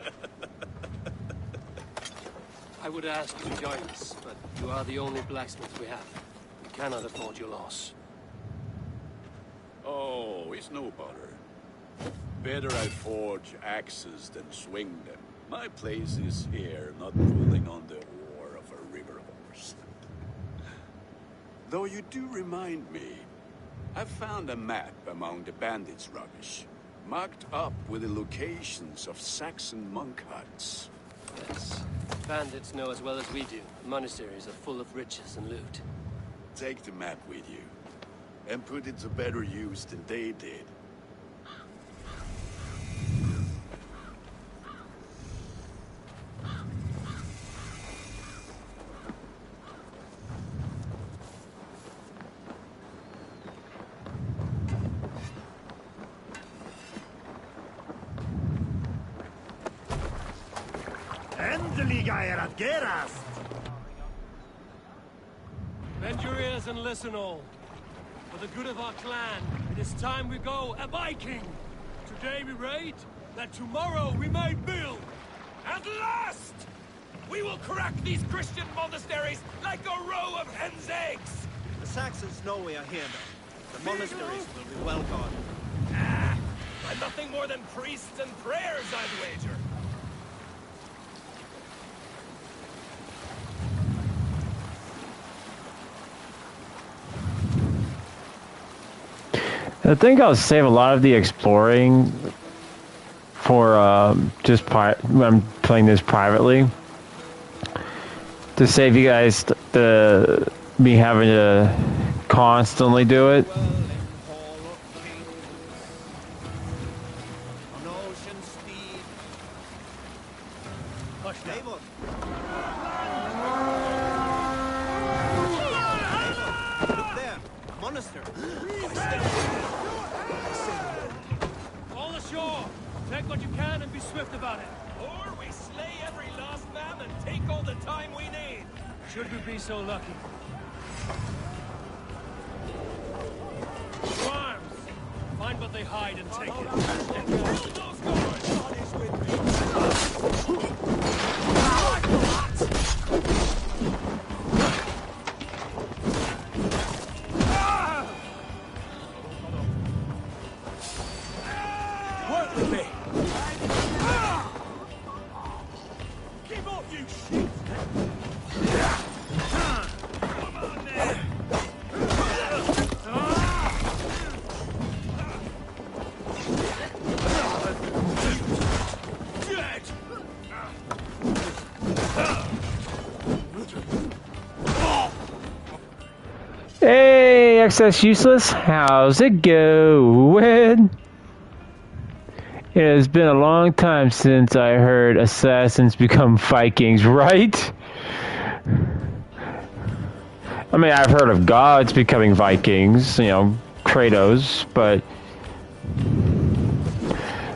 I would ask you to join us, but you are the only blacksmith we have. We cannot afford your loss. Oh, it's no bother. Better I forge axes than swing them. My place is here, not pulling on the oar of a river horse. Though you do remind me, I found a map among the bandits' rubbish, marked up with the locations of Saxon monk huts. Yes. Bandits know as well as we do. Monasteries are full of riches and loot. Take the map with you, and put it to better use than they did. Bend your ears and listen all. For the good of our clan, it is time we go a Viking. Today we raid, that tomorrow we may build. At last! We will crack these Christian monasteries like a row of hen's eggs! The Saxons know we are here, though. The monasteries will be well guarded. Ah! By nothing more than priests and prayers, I'd wager. I think I'll save a lot of the exploring for just when I'm playing this privately, to save you guys me having to constantly do it. Hush now. Eivor! Look there! Monastery! All ashore! Take what you can and be swift about it. Or we slay every last man and take all the time we need. Should we be so lucky? To arms! Find what they hide and take it. Kill those guards! God is with me. Work with me! Keep up, you shit! Come on there! Dead! Hey, excess useless. How's it going? It has been a long time since I heard assassins become Vikings, right? I mean, I've heard of gods becoming Vikings, you know, Kratos, but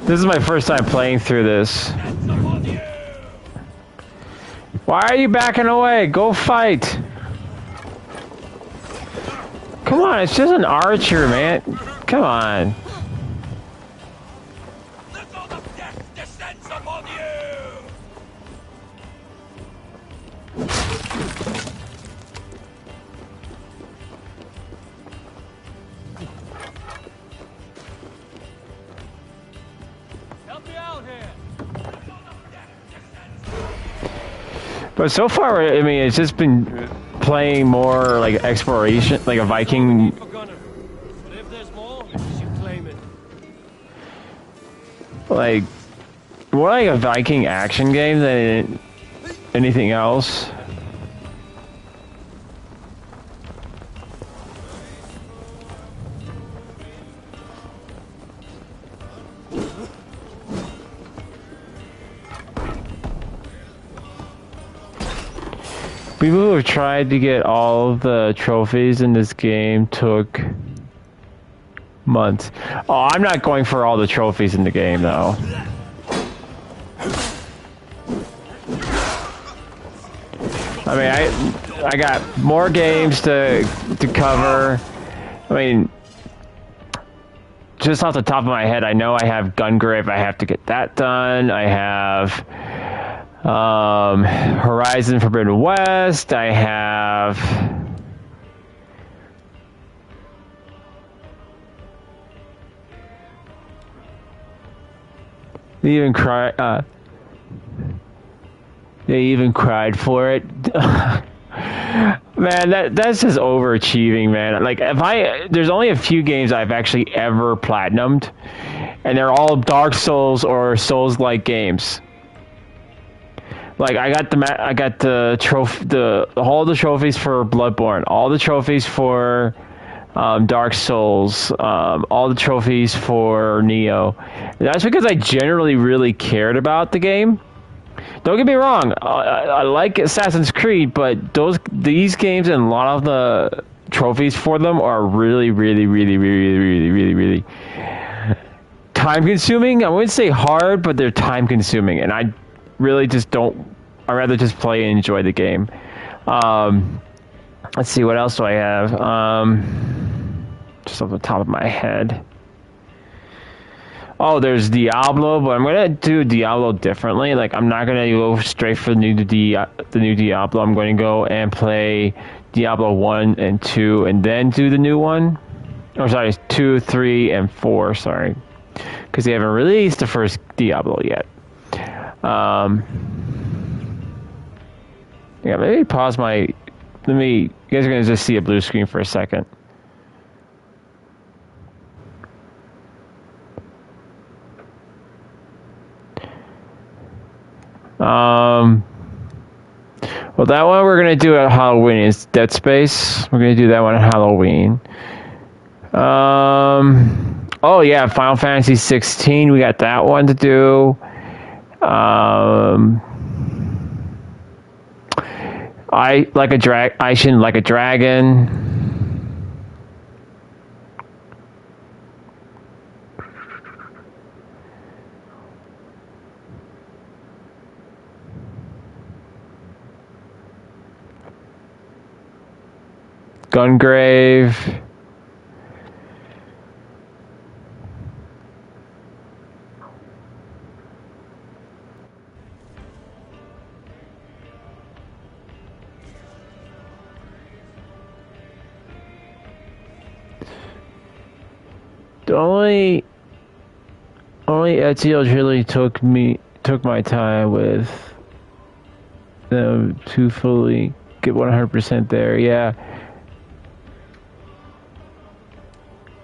this is my first time playing through this. Why are you backing away? Go fight! Come on, it's just an archer, man. Come on. The god of death descends upon you! Help me out here! But so far, I mean, it's just been playing more like exploration, like a Viking. For Gunner. But if there's more, you should claim it. Like, more like a Viking action game than anything else. People who have tried to get all of the trophies in this game took months. Oh, I'm not going for all the trophies in the game, though. I mean, I got more games to cover. I mean, just off the top of my head, I know I have Gungrave. I have to get that done. I have Horizon Forbidden West. I have they even cried for it. Man, that's just overachieving, man. Like, there's only a few games I've actually ever platinumed, and they're all Dark Souls or Souls-like games. Like, I got all the trophies for Bloodborne, all the trophies for Dark Souls, all the trophies for Neo. And that's because I generally really cared about the game. Don't get me wrong, I like Assassin's Creed, but these games and a lot of the trophies for them are really time-consuming. I wouldn't say hard, but they're time-consuming, and I really just don't. I'd rather just play and enjoy the game. Let's see, what else do I have? Just off the top of my head. Oh, there's Diablo, but I'm gonna do Diablo differently. Like, I'm not gonna go straight for the new Diablo. I'm going to go and play Diablo 1 and 2, and then do the new one. Oh, sorry, 2, 3, and 4. Sorry, because they haven't released the first Diablo yet. Yeah, maybe pause my. You guys are gonna just see a blue screen for a second. Well, that one we're gonna do at Halloween is Dead Space. We're gonna do that one at Halloween. Oh yeah, Final Fantasy 16. We got that one to do. I shouldn't like a dragon. Gungrave. The only Ezio really took my time with them to fully get 100% there. Yeah.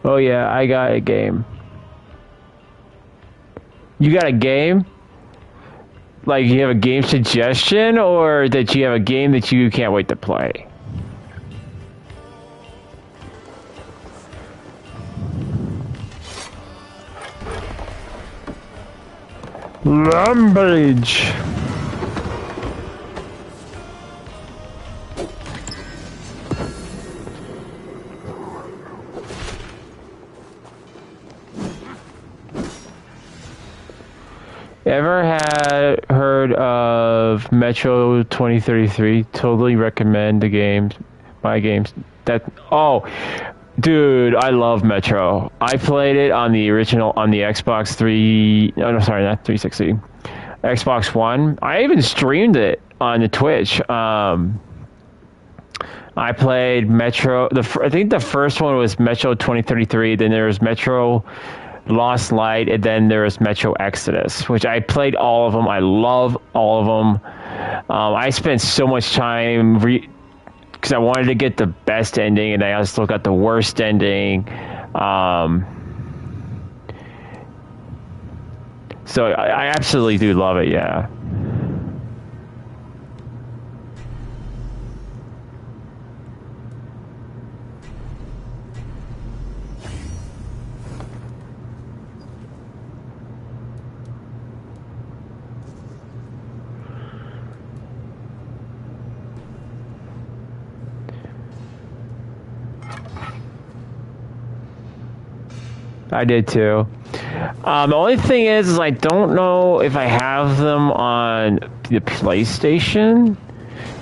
Oh yeah, I got a game. You got a game? Like you have a game suggestion, or that you have a game that you can't wait to play? Rampage. Ever heard of Metro 2033? Totally recommend the games, my games. Dude, I love Metro. I played it on the original, on the Xbox 3, no, sorry, not 360, Xbox One. I even streamed it on the Twitch. I played Metro, I think the first one was Metro 2033, then there was Metro Lost Light, and then there was Metro Exodus, which I played all of them. I love all of them. I spent so much time because I wanted to get the best ending, and I also got the worst ending. So I absolutely do love it, yeah. I did too. The only thing is I don't know if I have them on the PlayStation.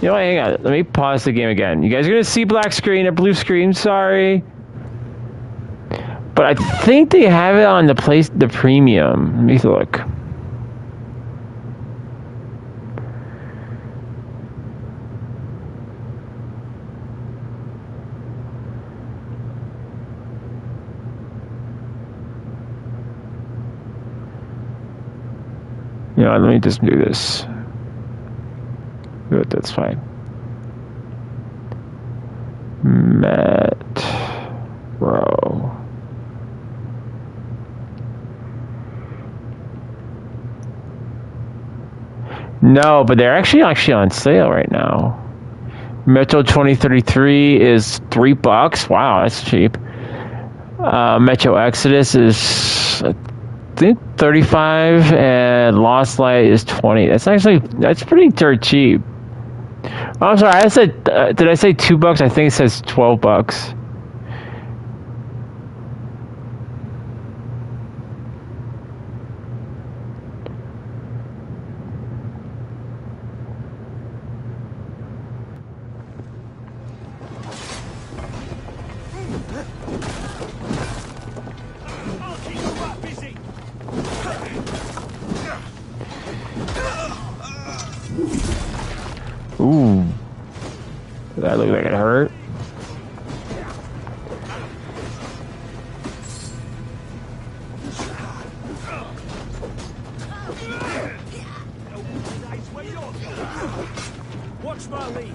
You know what, hang on. Let me pause the game again. You guys are going to see black screen or blue screen, sorry. But I think they have it on the premium. Let me look. You know, let me just do this. Good, that's fine. Metro. No, but they're actually on sale right now. Metro 2033 is $3. Wow, that's cheap. Metro Exodus is I think 35, and Lost Light is 20. That's pretty dirt cheap. Oh, I'm sorry. I said, did I say $2? I think it says $12. Ooh. That looked like it hurt. Watch my lead.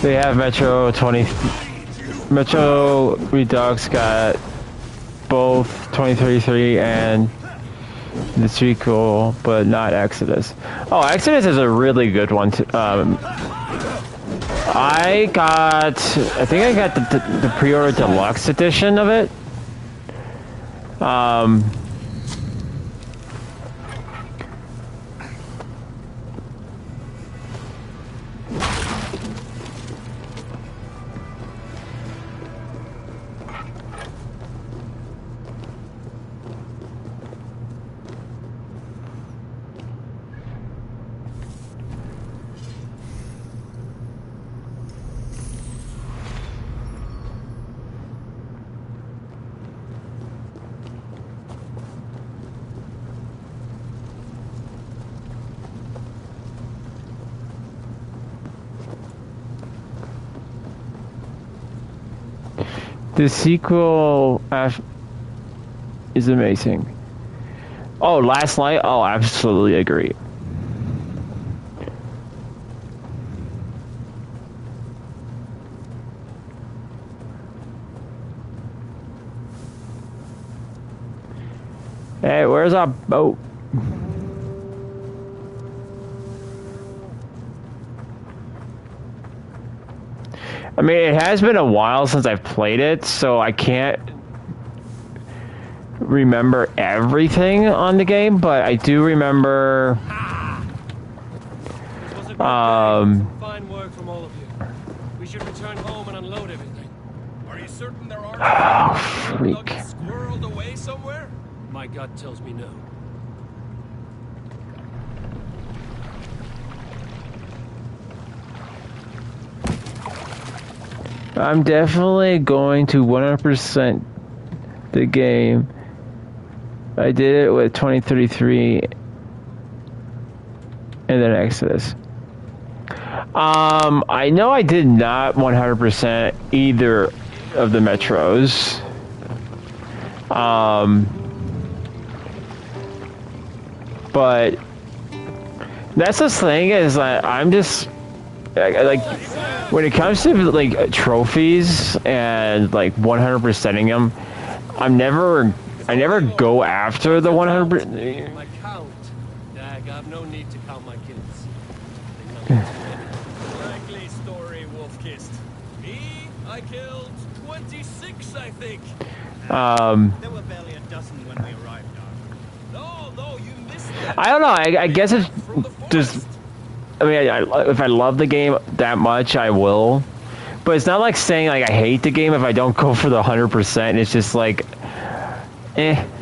They have Metro Redux got both 2033 and the sequel, but not Exodus. Oh, Exodus is a really good one. I think I got the pre-order deluxe edition of it. The sequel is amazing. Oh, Last Light? Oh, absolutely agree. Hey, where's our boat? I mean, it has been a while since I've played it, so I can't remember everything on the game, but I do remember Fine work from all of you. We should return home and unload everything. Are you certain there aren't freak. squirreled away somewhere? My gut tells me no. I'm definitely going to 100% the game. I did it with 2033 and then Exodus. I know I did not 100% either of the Metros. But that's the thing is I'm just like when it comes to like trophies and like 100%ing them, I never go after the 100. My count. Dag, I have no need to count my kills. Likely story, Wolf-Kissed. Me, I killed 26, I think. There were barely a dozen when we arrived, Doc. No, you missed that. I don't know. I guess it's just. I mean, if I love the game that much, I will. But it's not like saying like I hate the game if I don't go for the 100%. It's just like, I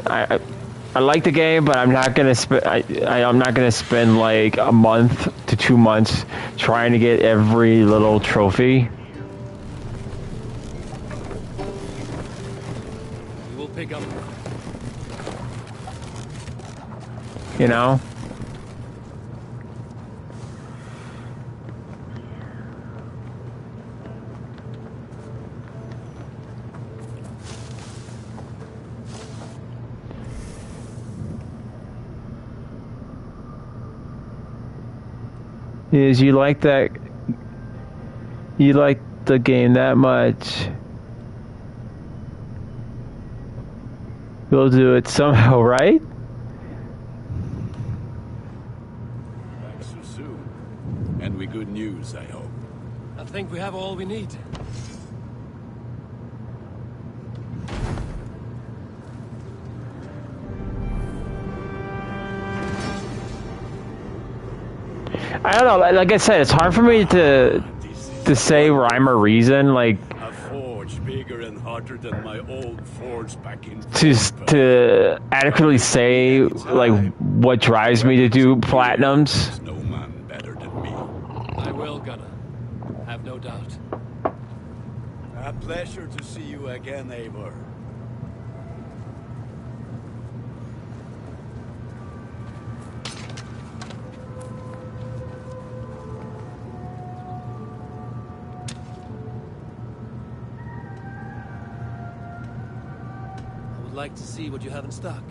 like the game, but I'm not gonna spend. I'm not gonna spend like a month to 2 months trying to get every little trophy. We will pick up. You know. Is you like the game that much, you'll do it somehow, right? Back so soon. And with good news, I hope. I think we have all we need. I don't know. Like I said, it's hard for me to say rhyme or reason. Like A forge bigger and hotter than my old forge back in. to adequately say like what drives me to do platinums. No man better than me. I will, Gunnar. Have no doubt. A pleasure to see you again, Eivor. I would like to see what you have in stock.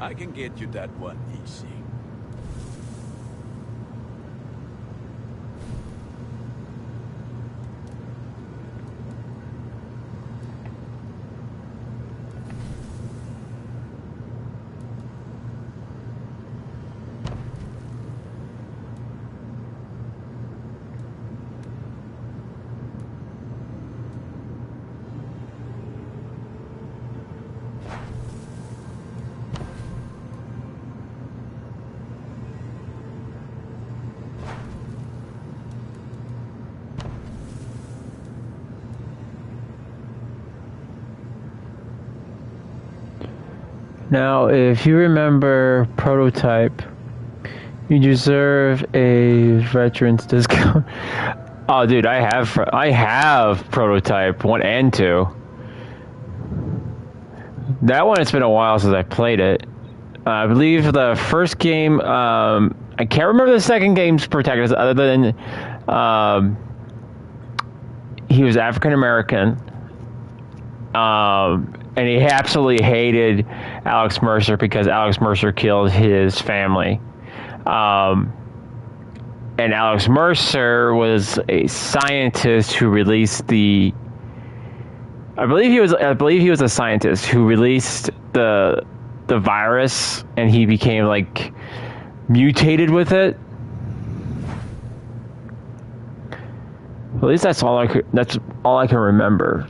I can get you that one easy. Now, if you remember Prototype, you deserve a veterans discount. Oh, dude, I have Prototype 1 and 2. That one, it's been a while since I played it. I believe the first game I can't remember the second game's protagonist other than he was African American. And he absolutely hated Alex Mercer because Alex Mercer killed his family. And Alex Mercer was a scientist who released the. I believe he was a scientist who released the virus, and he became like mutated with it. At least that's all I can remember.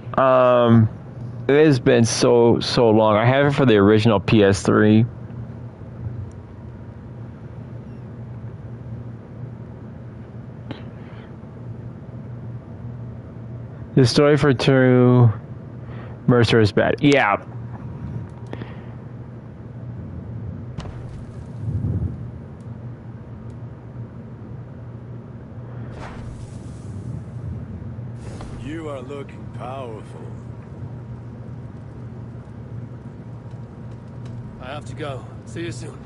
It has been so long. I have it for the original PS3. The story for True Mercer is bad. Yeah. You are looking powerful. I have to go. See you soon.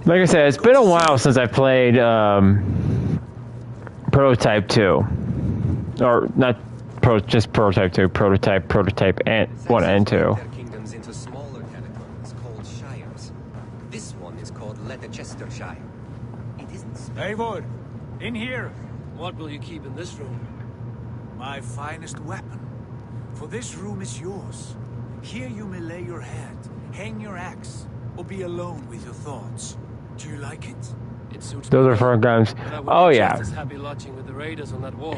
Like I said, it's been a while since I played Prototype 2. Or not just Prototype 2, Prototype and 1 and 2. Their kingdoms into smaller territories called shires. This one is called Leicestershire. It isn't Eivor, in here. What will you keep in this room? My finest weapon. For this room is yours. Here you may lay your head, hang your axe, or be alone with your thoughts. Do you like it? It suits Those are fun games. Oh yeah. Just as happy lodging with the raiders on that wall.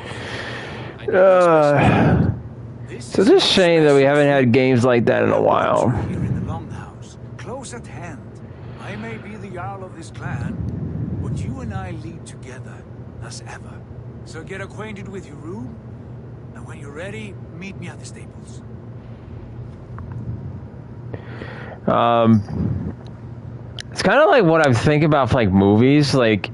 So it's a shame that we haven't had games like that in a while. Here in the Longhouse, close at hand. I may be the Jarl of this clan, but you and I lead together, as ever. So get acquainted with your room, and when you're ready, meet me at the stables. It's kind of like what I'm thinking about for, like, movies. Like,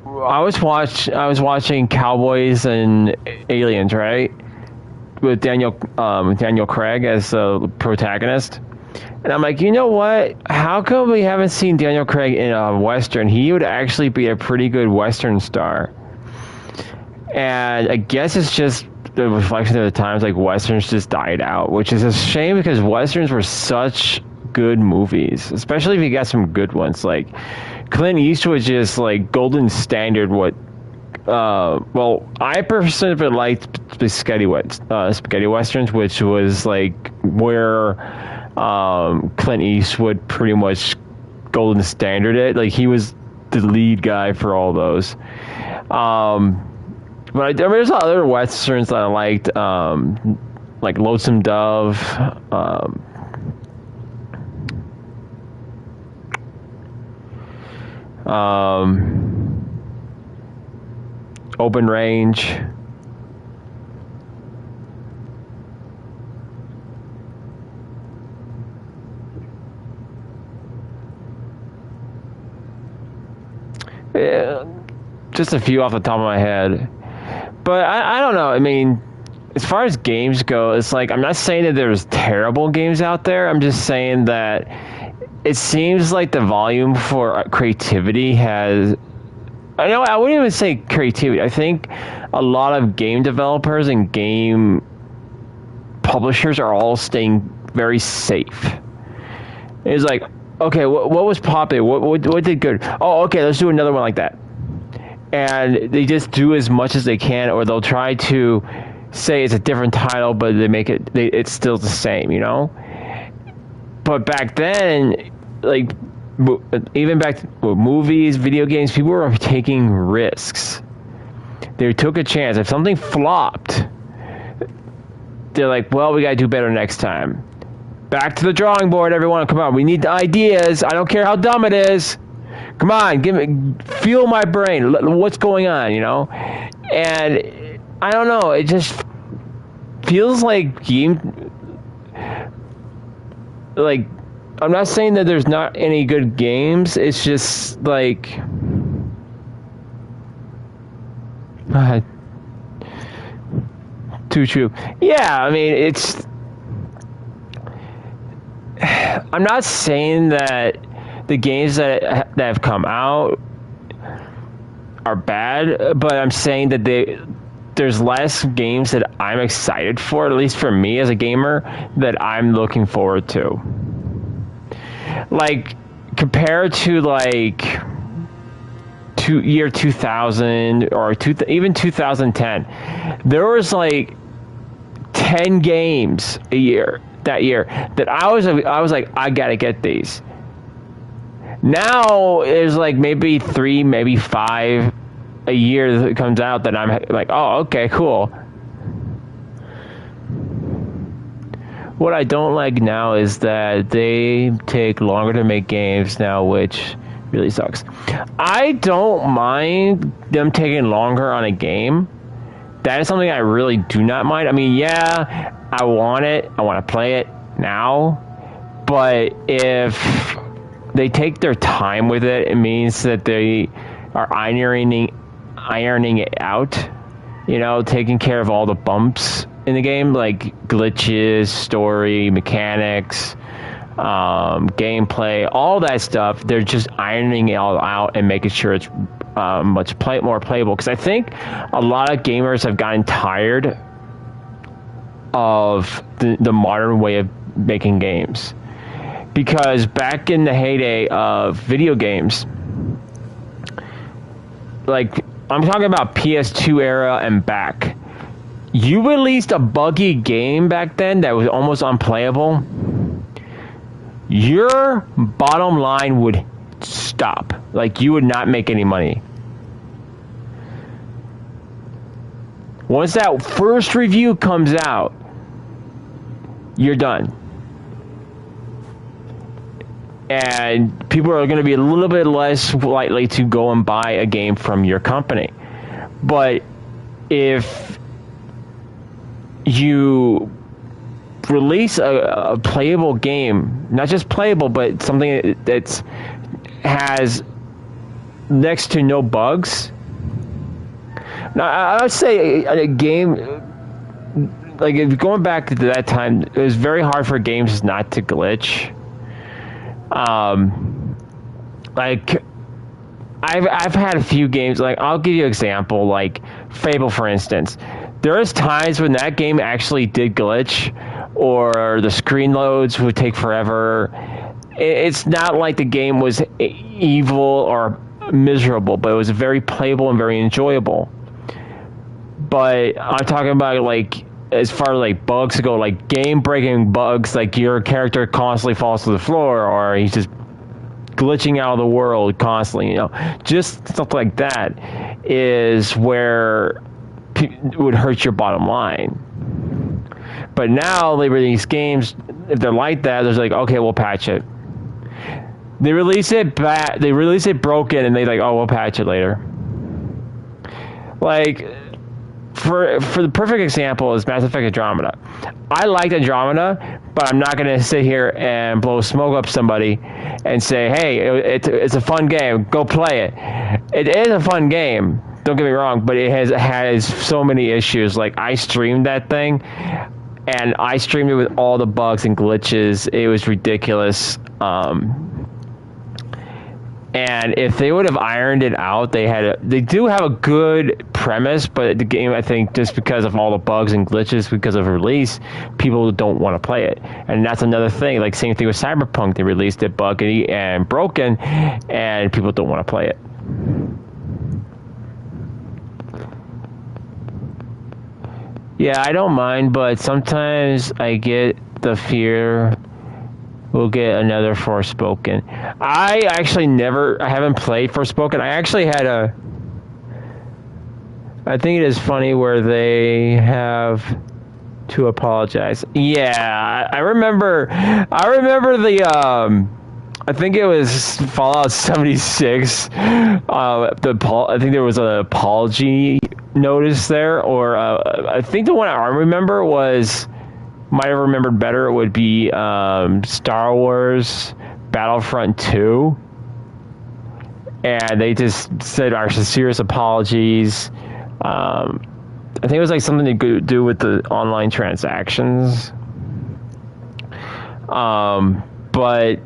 I was watching Cowboys and Aliens, right? With Daniel Craig as the protagonist. And I'm like, you know what? How come we haven't seen Daniel Craig in a Western? He would actually be a pretty good Western star. And I guess it's just the reflection of the times, like, Westerns just died out, which is a shame because Westerns were such good movies, especially if you got some good ones. Like, Clint Eastwood just, like, golden standard what, well, I personally liked spaghetti Westerns, which was, like, where Clint Eastwood pretty much golden standard it. Like, he was the lead guy for all those. But there's other Westerns that I liked, like Lonesome Dove, Open Range. Yeah, just a few off the top of my head. But I don't know. I mean, as far as games go, it's like, I'm not saying that there's terrible games out there. I'm just saying that it seems like the volume for creativity has... I wouldn't even say creativity. I think a lot of game developers and game publishers are all staying very safe. It's like, okay, what was popular? What did good? Oh, okay, let's do another one like that. And they just do as much as they can, or they'll try to say it's a different title, but they make it, it's still the same, you know? But back then, like, even back to movies, video games, people were taking risks. They took a chance. If something flopped, they're like, well, we got to do better next time. Back to the drawing board, everyone. Come on, we need ideas. I don't care how dumb it is. Come on, fuel my brain. What's going on, you know? And I don't know. It just feels like like, I'm not saying that there's not any good games. It's just like, too true. Yeah, I mean, it's. I'm not saying that the games that have come out are bad, but I'm saying that there's less games that I'm excited for, at least for me as a gamer, that I'm looking forward to. Like, compared to like year 2000 or even 2010, there was like 10 games a year that year that I was like, I gotta get these. Now there's like maybe 3, maybe 5 a year that comes out that I'm like, oh, okay, cool. What I don't like now is that they take longer to make games now, which really sucks. I don't mind them taking longer on a game. That is something I really do not mind. I mean, yeah, I want it. I want to play it now. But if they take their time with it, it means that they are ironing it out. You know, taking care of all the bumps in the game, like glitches, story, mechanics, gameplay, all that stuff. They're just ironing it all out and making sure it's much more playable. Because I think a lot of gamers have gotten tired of the modern way of making games. Because back in the heyday of video games, like I'm talking about PS2 era and back, you released a buggy game back then that was almost unplayable, your bottom line would stop. Like, you would not make any money. Once that first review comes out, you're done. And people are going to be a little bit less likely to go and buy a game from your company. But if you release a playable game, not just playable, but something that's has next to no bugs. Now, I would say a game, like, if going back to that time, it was very hard for games not to glitch. Like, I've had a few games, like, I'll give you an example, like Fable, for instance. There's times when that game actually did glitch, or the screen loads would take forever. It's not like the game was evil or miserable, but it was very playable and very enjoyable. But I'm talking about, like, as far as like bugs go, like game-breaking bugs, like your character constantly falls to the floor, or he's just glitching out of the world constantly, you know, just stuff like that is where it would hurt your bottom line. But now they release games, if they're like that, there's like, okay, we'll patch it. They release it broken, and they like, oh, we'll patch it later. Like, for the perfect example is Mass Effect Andromeda. I liked Andromeda, but I'm not going to sit here and blow smoke up somebody and say, hey, it's a fun game, go play it. It is a fun game, don't get me wrong, but it has so many issues. Like, I streamed that thing, and I streamed it with all the bugs and glitches. It was ridiculous. And if they would have ironed it out, they do have a good premise, but the game, I think, just because of all the bugs and glitches because of release, people don't want to play it. And that's another thing. Like, same thing with Cyberpunk. They released it buggy and broken, and people don't want to play it. Yeah, I don't mind, but sometimes I get the fear we'll get another Forspoken. I haven't played Forspoken. I actually had I think it is funny where they have to apologize. Yeah, I remember the, I think it was Fallout 76. I think there was an apology notice there, or I think the one I remember was might have remembered better would be Star Wars Battlefront 2. And they just said our sincerest apologies. I think it was like something to do with the online transactions. But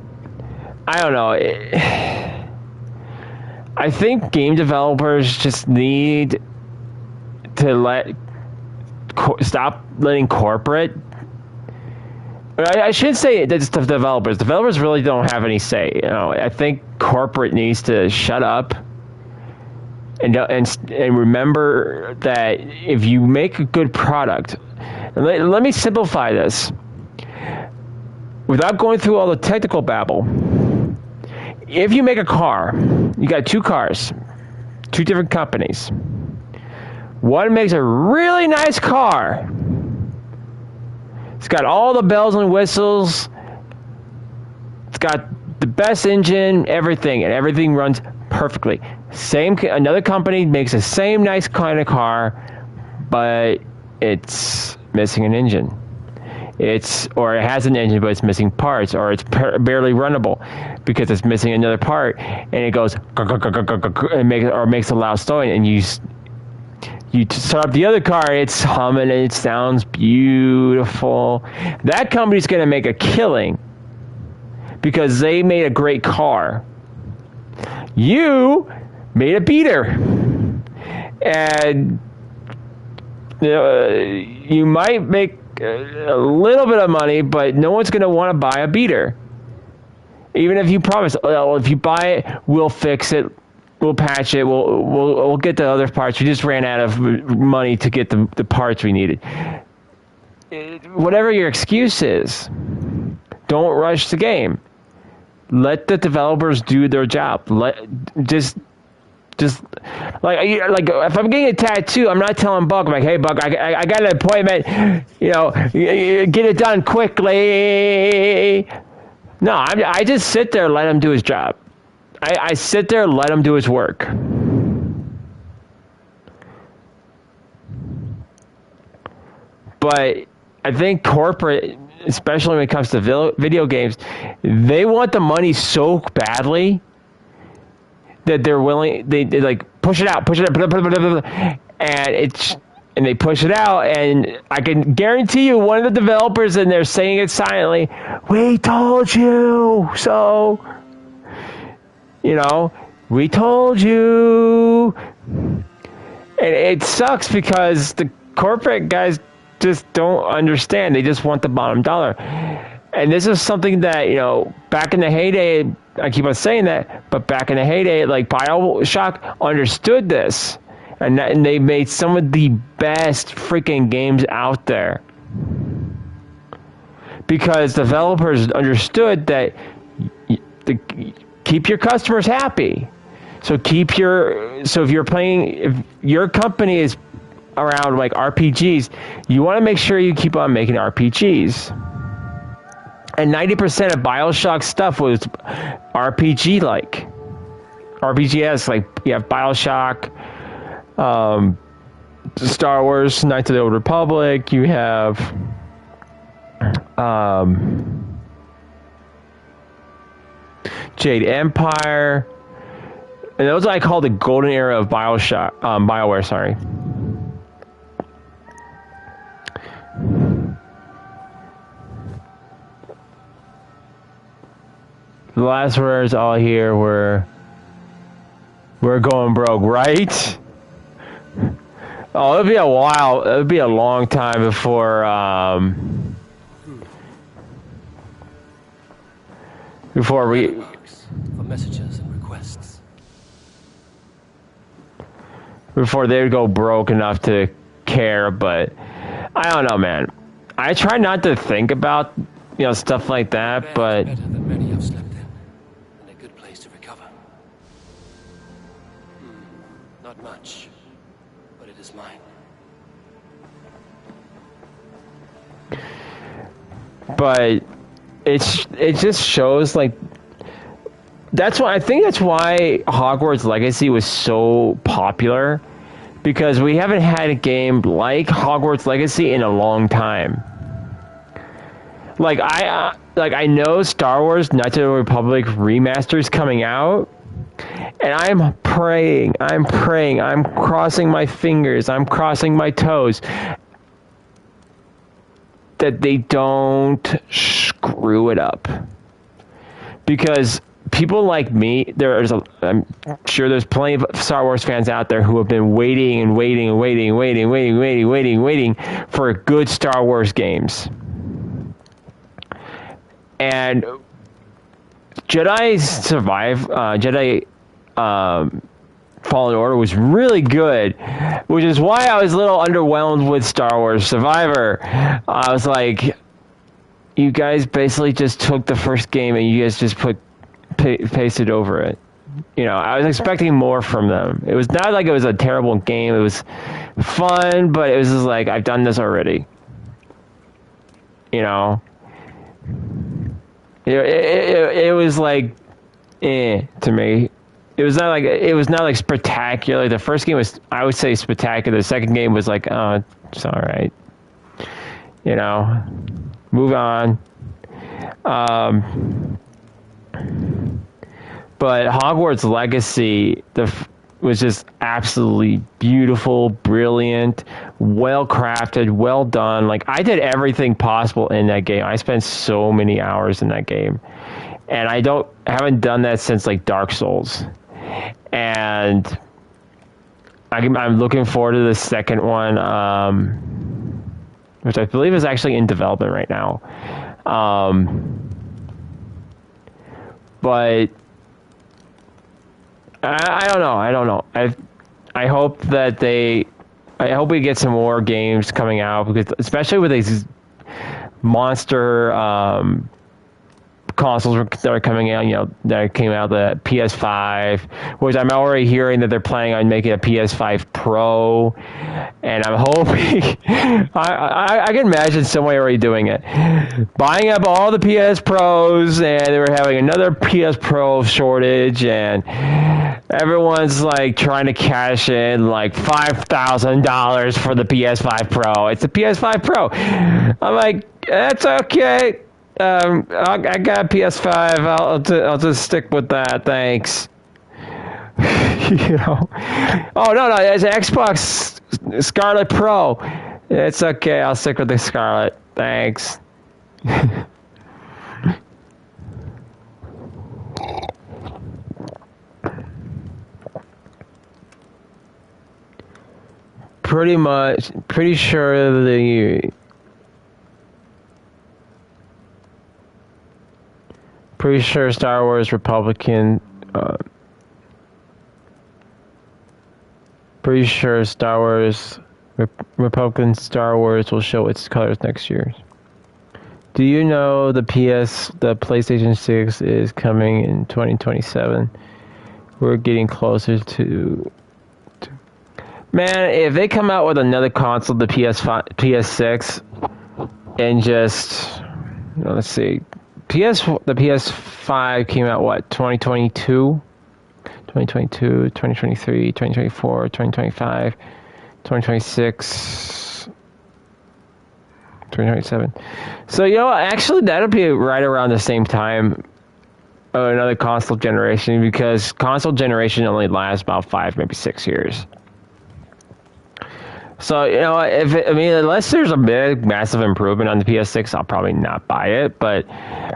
I don't know. I think game developers just need to stop letting corporate. I should say it's the developers. Developers really don't have any say. You know, I think corporate needs to shut up and remember that if you make a good product, and let me simplify this without going through all the technical babble. If you make a car, you got two cars, two different companies. One makes a really nice car. It's got all the bells and whistles. It's got the best engine, everything, and everything runs perfectly. Another company makes the same nice kind of car, but it's missing an engine. Or it has an engine, but it's missing parts, or it's barely runnable because it's missing another part, and it goes and makes a loud story, and you start up the other car, it's humming and it sounds beautiful. That company's going to make a killing because they made a great car. You made a beater, and you might make a little bit of money, but no one's going to want to buy a beater. Even if you promise, well, if you buy it, we'll fix it, we'll patch it, we'll get the other parts. We just ran out of money to get the parts we needed. Whatever your excuse is, don't rush the game. Let the developers do their job. Just like if I'm getting a tattoo, I'm not telling Buck, I'm like, hey Buck, I got an appointment, get it done quickly. No, I just sit there and let him do his job. I sit there and let him do his work. But I think corporate, especially when it comes to video games, they want the money so badly that they're willing, they like push it out, and they push it out, and I can guarantee you one of the developers, and they're saying it silently, we told you so. We told you. And it sucks because the corporate guys just don't understand. They just want the bottom dollar. And this is something that, back in the heyday, I keep on saying that, but back in the heyday, like BioShock understood this. And they made some of the best freaking games out there. Because developers understood that keep your customers happy. So if your company is around like RPGs, you want to make sure you keep on making RPGs. And 90% of BioShock stuff was RPG-like. RPGs, like you have BioShock, Star Wars, Knights of the Old Republic, you have Jade Empire. And those I call the golden era of BioWare, sorry. The last words all here were, we're going broke, right? Oh, it'll be a while. It'll be a long time before we for messages and requests. Before they would go broke enough to care. But I don't know, man. I try not to think about stuff like that, but Better than many have slept in a good place to recover. Not much, but it is mine. But it just shows like I think that's why Hogwarts Legacy was so popular, because we haven't had a game like Hogwarts Legacy in a long time. Like I know Star Wars Knights of the Republic remaster is coming out, and I'm praying, I'm crossing my fingers, I'm crossing my toes that they don't screw it up. Because people like me, I'm sure there's plenty of Star Wars fans out there who have been waiting for good Star Wars games. And Jedi Fallen Order was really good, which is why I was a little underwhelmed with Star Wars Survivor. I was like, you guys basically just took the first game and you guys just pasted over it. You know, I was expecting more from them. It was not like it was a terrible game. It was fun, but it was just like, I've done this already. You know? It was like, to me. It was not like spectacular. The first game was, I would say, spectacular. The second game was like, oh, it's all right. You know, move on. But Hogwarts Legacy was just absolutely beautiful, brilliant, well crafted, well done. Like, I did everything possible in that game. I spent so many hours in that game, and I haven't done that since like Dark Souls. And I'm looking forward to the second one, which I believe is actually in development right now. But I don't know. I hope we get some more games coming out, because especially with these monster consoles that are coming out, you know, that came out, the PS5, which I'm already hearing that they're planning on making a PS5 Pro, and I'm hoping, I can imagine somebody already doing it, buying up all the PS Pros, and they were having another PS Pro shortage, and everyone's like trying to cash in like $5,000 for the PS5 Pro. It's a PS5 Pro. I'm like, that's okay. I got a PS5. I'll just stick with that. Thanks. You know. Oh no, it's an Xbox Scarlet Pro. It's okay. I'll stick with the Scarlet. Thanks. Pretty sure Star Wars Republican. Pretty sure Star Wars Republican Star Wars will show its colors next year. Do you know the PlayStation 6 is coming in 2027? We're getting closer to. Man, if they come out with another console, the PS6, and just, let's see, the PS5 came out, what, 2022? 2022, 2023, 2024, 2025, 2026, 2027. So, you know, actually, that'll be right around the same time of another console generation, because console generation only lasts about 5, maybe 6 years. So, you know, unless there's a big, massive improvement on the PS6, I'll probably not buy it. But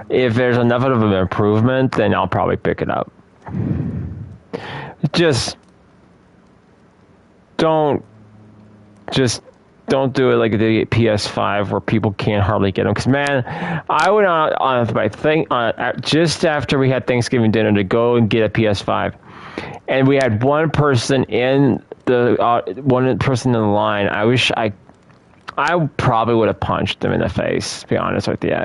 if there's enough of an improvement, then I'll probably pick it up. Just don't do it like the PS5 where people can't hardly get them. Because, man, I went on just after we had Thanksgiving dinner to go and get a PS5. And we had one person in the line. I wish I probably would have punched him in the face, to be honest with you.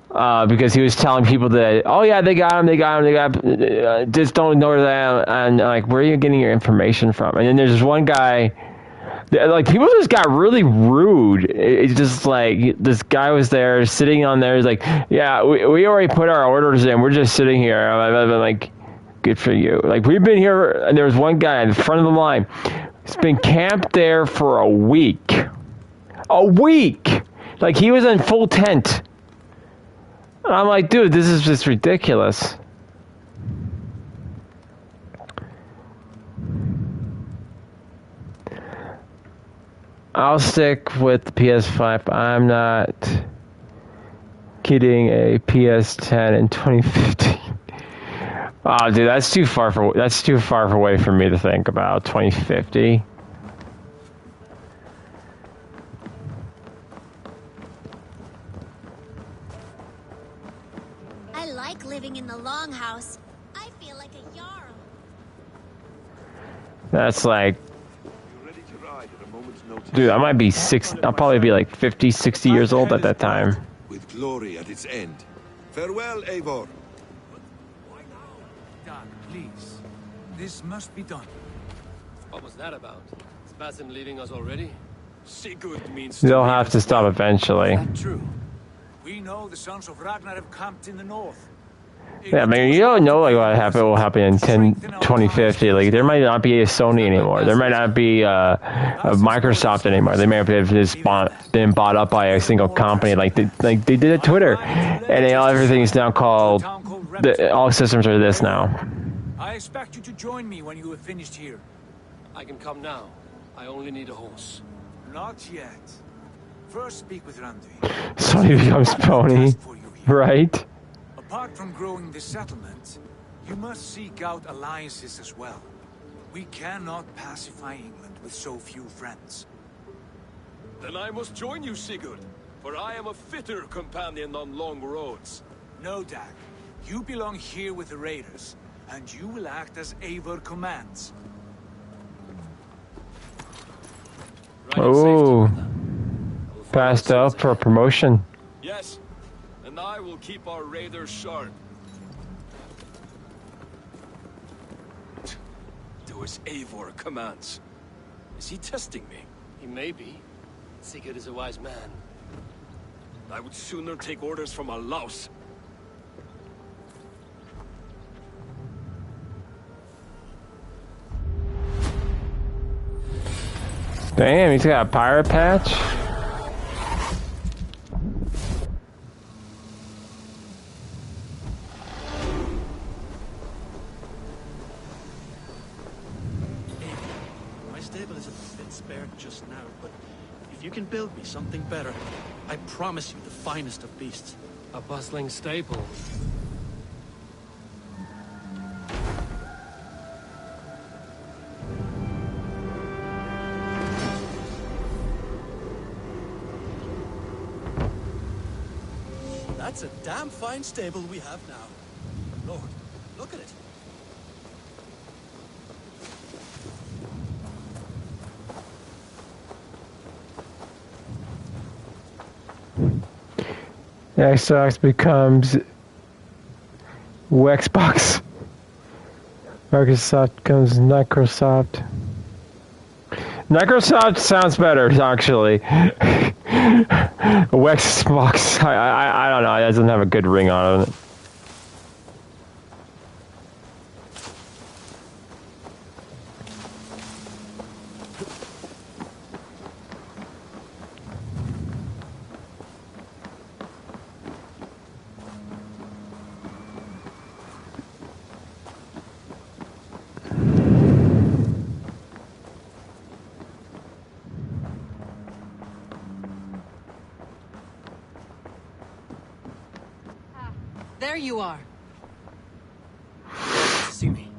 Because he was telling people that, oh yeah, they got him, just don't ignore that. And like, where are you getting your information from? And then there's one guy, like, people just got really rude. It's just like, this guy was there, sitting on there, he's like, yeah, we already put our orders in, we're just sitting here. I'm like, good for you. Like, we've been here, and there was one guy in the front of the line. He's been camped there for a week. A week! Like, he was in full tent. And I'm like, dude, this is just ridiculous. I'll stick with the PS5. I'm not getting a PS10 in 2015. Oh, dude, that's too far away for me to think about 2050. I like living in the longhouse. I feel like a jarl. That's like, dude, I might be I'll probably be like 50, 60 years old at that time. With glory at its end. Farewell, Eivor. Dag, please. This must be done. What was that about? Is Basim leaving us already? Sigurd means They'll have to stop eventually. True. We know the sons of Ragnar have camped in the north. Yeah, I mean, you don't know like what will happen in 2050. Like, there might not be a Sony anymore. There might not be a Microsoft anymore. They may have just been bought up by a single company, like they did at Twitter, and everything is now called. All systems are this now. I expect you to join me when you have finished here. I can come now. I only need a horse. Not yet. First, speak with Randi. Sony becomes Pony, right? Apart from growing this settlement, you must seek out alliances as well. We cannot pacify England with so few friends. Then I must join you, Sigurd, for I am a fitter companion on long roads. No, Dag. You belong here with the raiders, and you will act as Eivor commands. Oh, passed up for a promotion. Yes, and I will keep our raiders sharp. Do as Eivor commands. Is he testing me? He may be. Sigurd is a wise man. I would sooner take orders from a louse. Damn, he's got a pirate patch? My stable is a bit spared just now, but if you can build me something better, I promise you the finest of beasts. A bustling stable. That's a damn fine stable we have now. Lord, look at it. Xbox becomes Xbox. Microsoft becomes Microsoft. Microsoft sounds better, actually. Xbox, I don't know, it doesn't have a good ring on it. There you are. See me.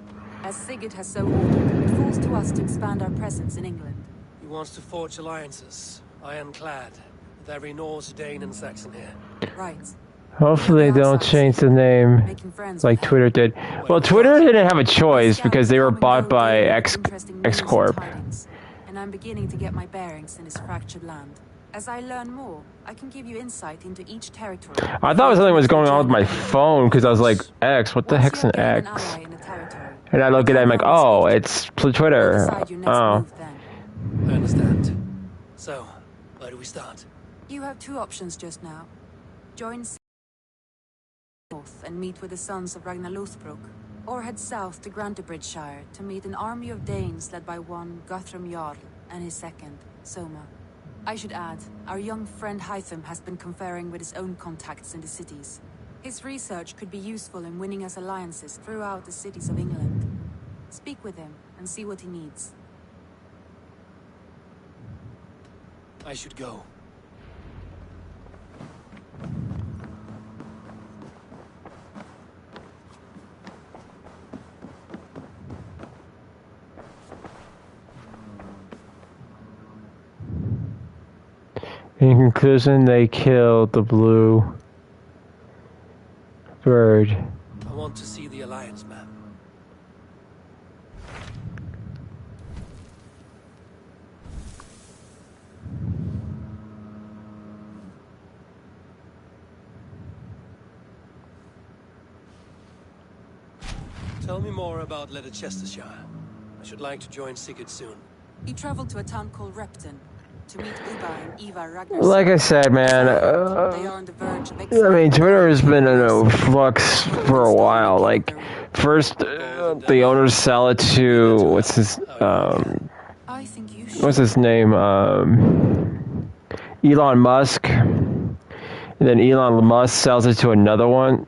As Sigurd has so ordered, it falls to us to expand our presence in England. He wants to forge alliances, ironclad, with every Norse, Dane, and Saxon here. Right. Hopefully they don't change the name like Twitter did. Well, Twitter didn't have a choice because they were bought by X Corp. And I'm beginning to get my bearings in this fractured land. As I learn more, I can give you insight into each territory. I thought something was going on with my phone because I was like, X, what the heck's an X? And I look at it, I'm like, oh, it's Twitter. Oh. I understand. So, where do we start? You have two options just now. Join north and meet with the sons of Ragnar Lothbrok, or head south to Grantebridgeshire to meet an army of Danes led by one Guthrum Jarl and his second, Soma. I should add, our young friend Hytham has been conferring with his own contacts in the cities. His research could be useful in winning us alliances throughout the cities of England. Speak with him and see what he needs. I should go. In conclusion, they killed the blue bird. I want to see the Alliance map. Tell me more about Leicestershire. I should like to join Sigurd soon. He traveled to a town called Repton to meet Uba and Eva Ragnarsson. Like I said, man, They are on the verge of I mean, Twitter has been in a flux for a while. Like, first, the owners sell it to, what's his name? Elon Musk. And then Elon Musk sells it to another one.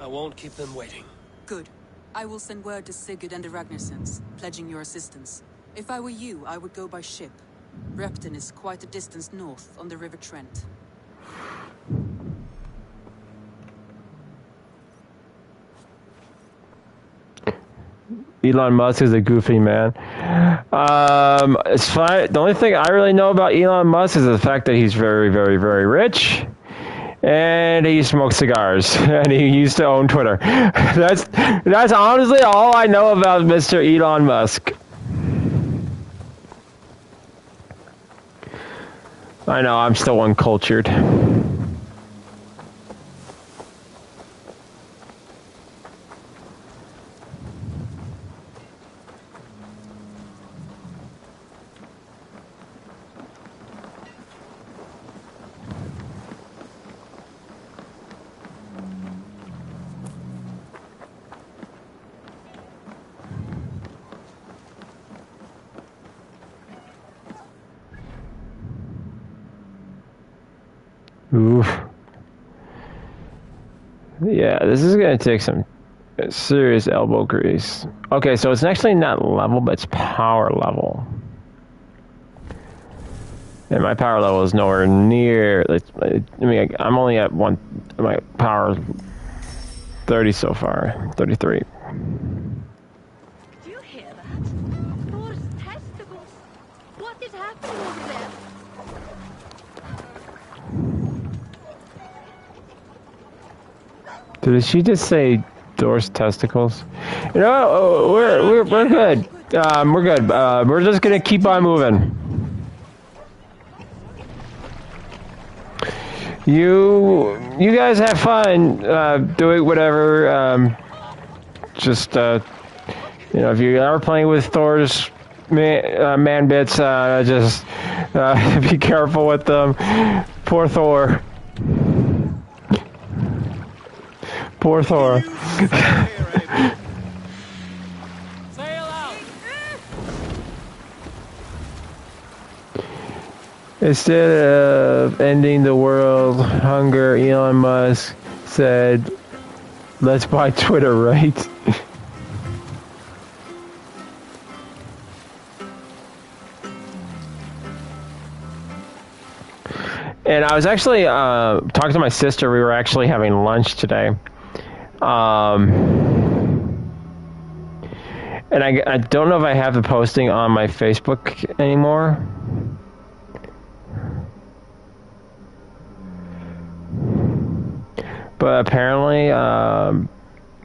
I won't keep them waiting. Good. I will send word to Sigurd and the Ragnarssons, pledging your assistance. If I were you, I would go by ship. Repton is quite a distance north on the River Trent. Elon Musk is a goofy man. It's fine. The only thing I really know about Elon Musk is the fact that he's very, very, very rich. And he smokes cigars, and he used to own Twitter. That's honestly all I know about Mr. Elon Musk. I know, I'm still uncultured. Oof. Yeah, this is going to take some serious elbow grease. Okay, so it's actually not level, but it's power level. And my power level is nowhere near. I mean, I'm only at my power 30 so far, 33. Do you hear that? Thor's testicles. What is happening over there? Did she just say Thor's testicles? You know, we're good. We're good. We're just gonna keep on moving. You guys have fun doing whatever. Just you know, if you are playing with Thor's man bits, just be careful with them. Poor Thor. Poor Thor. Instead of ending the world hunger, Elon Musk said, let's buy Twitter, right? And I was actually talking to my sister. We were actually having lunch today. And I don't know if I have the posting on my Facebook anymore. But apparently,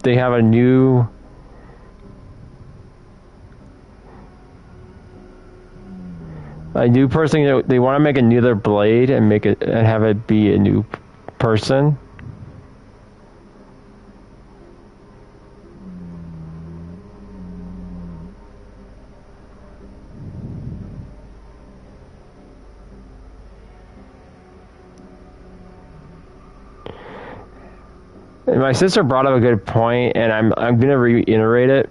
they have a new person. They want to make another blade and make it and have it be a new person. My sister brought up a good point, and I'm gonna reiterate it.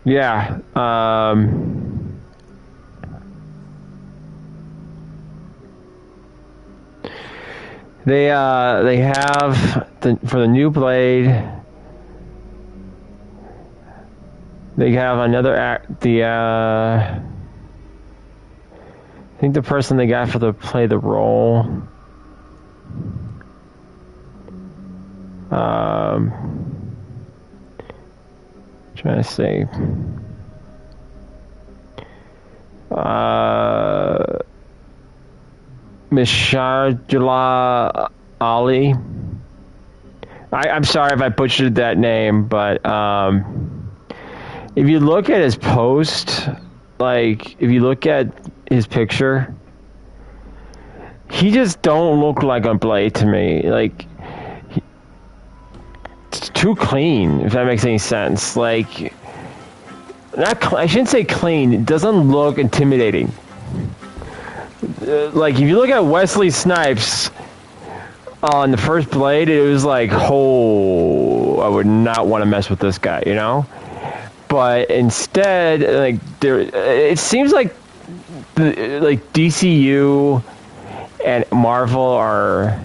Yeah. They have for the new blade. They have another act. I think the person they got for the play the role. Trying to say. Miss Sharjula Ali. I'm sorry if I butchered that name, but if you look at his post, like if you look at his picture, he just don't look like a Blade to me. Like it's too clean, if that makes any sense. Like I shouldn't say clean. It doesn't look intimidating. Like if you look at Wesley Snipes on the first Blade, it was like, oh, I would not want to mess with this guy, you know. But instead, like it seems like DCU and Marvel are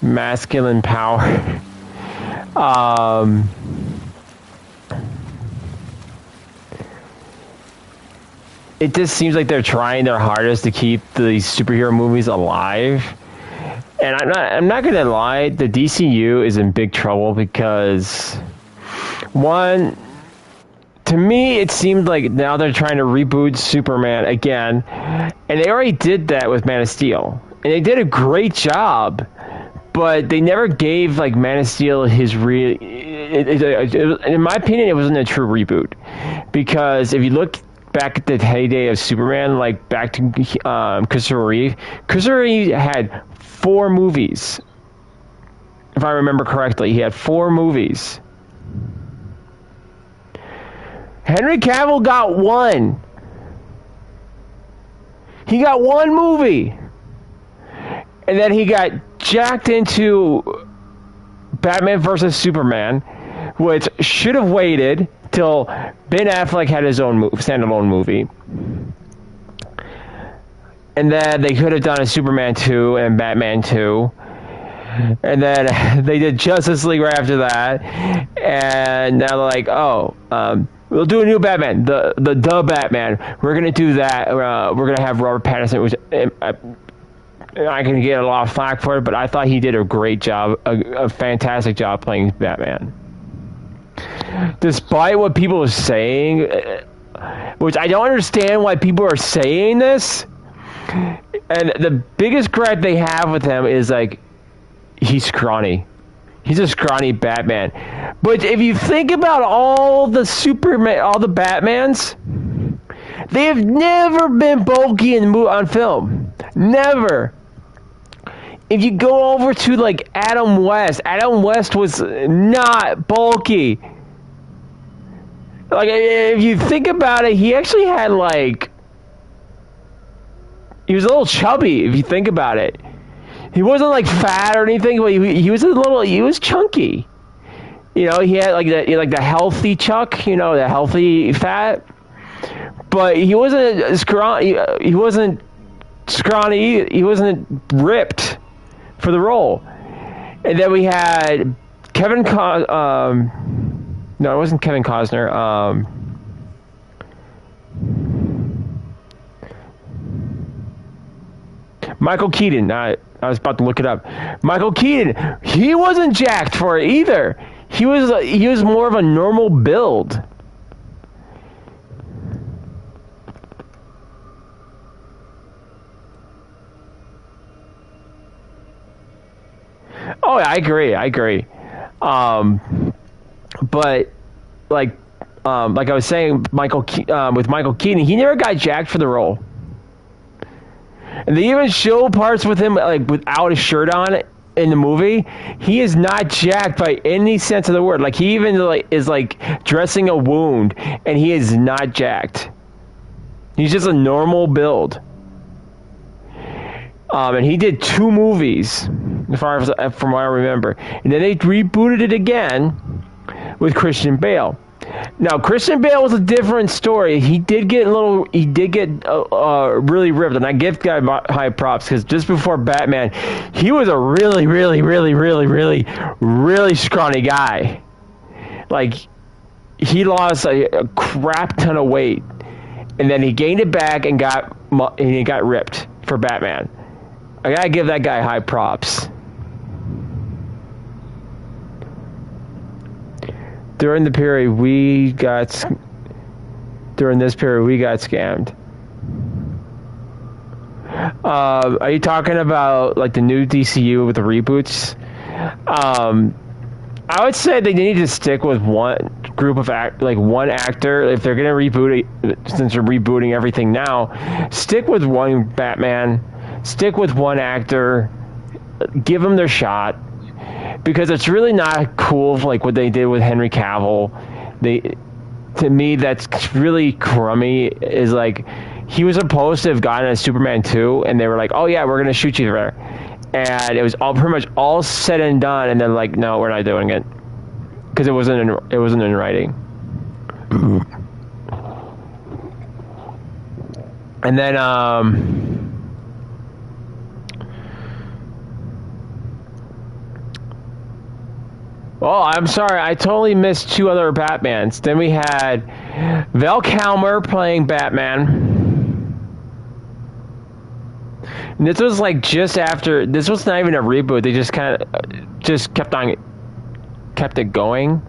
masculine power. It just seems like they're trying their hardest to keep these superhero movies alive. And I'm not gonna lie, the DCU is in big trouble because, one, to me it seemed like now they're trying to reboot Superman again, and they already did that with Man of Steel, and they did a great job, but they never gave like Man of Steel his real. In my opinion, it wasn't a true reboot, because if you look back at the heyday of Superman, like back to Christopher Reeve had 4 movies. If I remember correctly, he had 4 movies. Henry Cavill got 1. He got 1 movie. And then he got jacked into Batman vs. Superman, which should have waited till Ben Affleck had his own standalone movie. And then they could have done a Superman 2 and Batman 2. And then they did Justice League right after that. And now they're like, oh, we'll do a new Batman, the Batman. We're going to do that. We're going to have Robert Pattinson, which I can get a lot of flack for it, but I thought he did a great job, a fantastic job playing Batman. Despite what people are saying, which I don't understand why people are saying this, and the biggest gripe they have with him is like, he's scrawny. He's a scrawny Batman. But if you think about all the Batmans, they have never been bulky on film. Never. If you go over to like Adam West was not bulky. Like if you think about it, he actually had like, he was a little chubby if you think about it. He wasn't like fat or anything, but he was chunky. You know, he had like the healthy chuck, you know, the healthy fat. But he wasn't scrawny. He wasn't scrawny. He wasn't ripped for the role. And then we had no, it wasn't Kevin Costner. Michael Keaton. I was about to look it up. Michael Keaton. He wasn't jacked for it either. He was more of a normal build. Oh, I agree. But like I was saying, with Michael Keaton, he never got jacked for the role. And they even show parts with him like without a shirt on, in the movie, he is not jacked by any sense of the word. Like, he even is dressing a wound, and he is not jacked. He's just a normal build. And he did 2 movies, as far as from what I remember, and then they rebooted it again with Christian Bale. Now, Christian Bale was a different story. He did get really ripped, and I give the guy high props, because just before Batman, he was a really, really, really, really, really, really scrawny guy. Like, he lost a crap ton of weight, and then he gained it back and he got ripped for Batman. I gotta give that guy high props. During this period, we got scammed. Are you talking about like the new DCU with the reboots? I would say they need to stick with one group of one actor. If they're gonna reboot it, since they're rebooting everything now, stick with one Batman. Stick with one actor. Give them their shot. Because it's really not cool like what they did with Henry Cavill. To me, that's really crummy. Is like, he was supposed to have gotten a Superman 2, and they were like, "Oh yeah, we're gonna shoot you there," and it was pretty much all said and done, and then like, "No, we're not doing it," because it wasn't in writing. And then oh, I'm sorry. I totally missed 2 other Batmans. Then we had Val Kilmer playing Batman. And this was like just after. This was not even a reboot. They just kind of kept it going.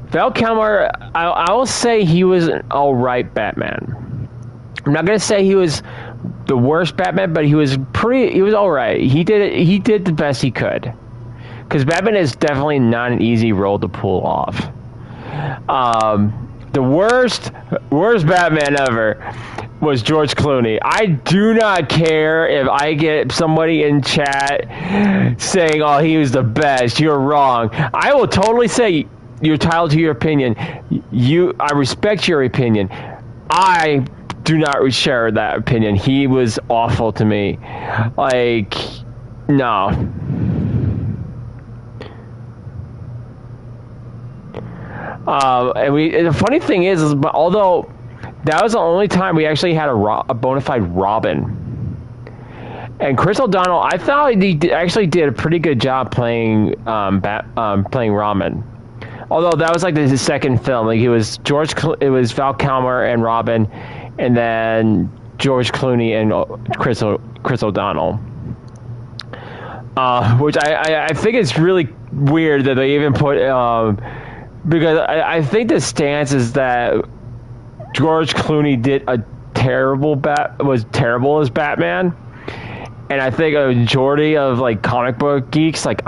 Val Kilmer, I will say he was an alright Batman. I'm not gonna say he was the worst Batman, but he was alright. He did the best he could. Because Batman is definitely not an easy role to pull off. The worst Batman ever was George Clooney. I do not care if I get somebody in chat saying, "Oh, he was the best." You're wrong. I will totally say you're entitled to your opinion. I respect your opinion. I do not share that opinion. He was awful to me. Like, no. And the funny thing is although that was the only time we actually had a bona fide Robin, and Chris O'Donnell, I thought he actually did a pretty good job playing Robin. Although that was like his second film, like it was Val Kilmer and Robin, and then George Clooney and Chris O'Donnell, which I think it's really weird that they even put. Because I think the stance is that George Clooney was terrible as Batman, and I think a majority of like comic book geeks like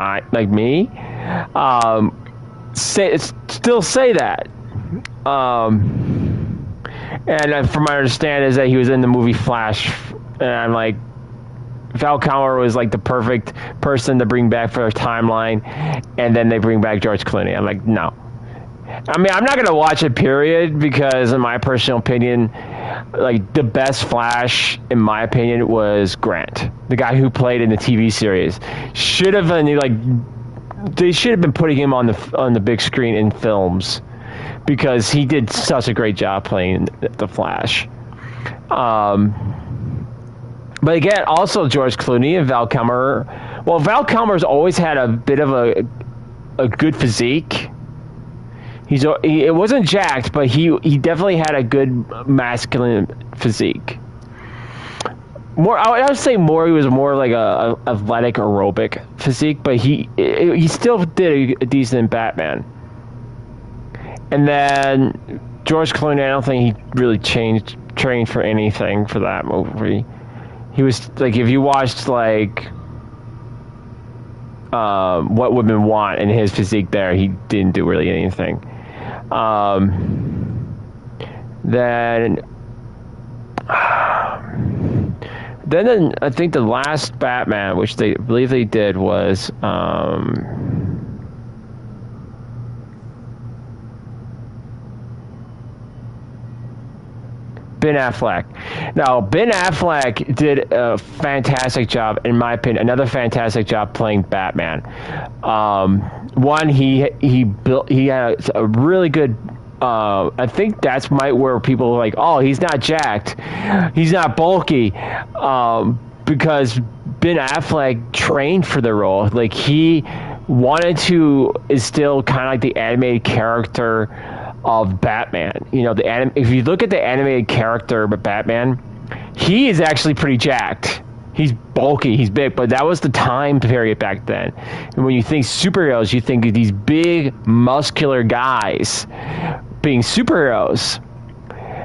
me still say that. And from my understanding is that he was in the movie Flash, and I'm like, Val Kilmer was like the perfect person to bring back for a timeline, and then they bring back George Clooney. I'm like, no. I mean, I'm not going to watch it, period, because in my personal opinion, like, the best Flash, in my opinion, was Grant, the guy who played in the TV series. They should have been putting him on the big screen in films, because he did such a great job playing the Flash. But again, also George Clooney and Val Kilmer. Well, Val Kilmer's always had a bit of a good physique. It wasn't jacked, but he definitely had a good masculine physique. I would say he was more like a athletic aerobic physique, but he still did a decent Batman. And then George Clooney, I don't think he really trained for anything for that movie. He was like, if you watched like What Women Want and his physique there, he didn't do really anything. Then Then I think the last Batman, which they believe they did, was Ben Affleck. Now, Ben Affleck did a fantastic job, in my opinion. Another fantastic job playing Batman. One, he had a really good. I think that's where people are like, oh, he's not jacked, he's not bulky, because Ben Affleck trained for the role. Like, he wanted to instill kind of like the animated character of Batman. You know, if you look at the animated character of Batman, he is actually pretty jacked. He's bulky, he's big, but that was the time period back then. And when you think superheroes, you think of these big, muscular guys being superheroes.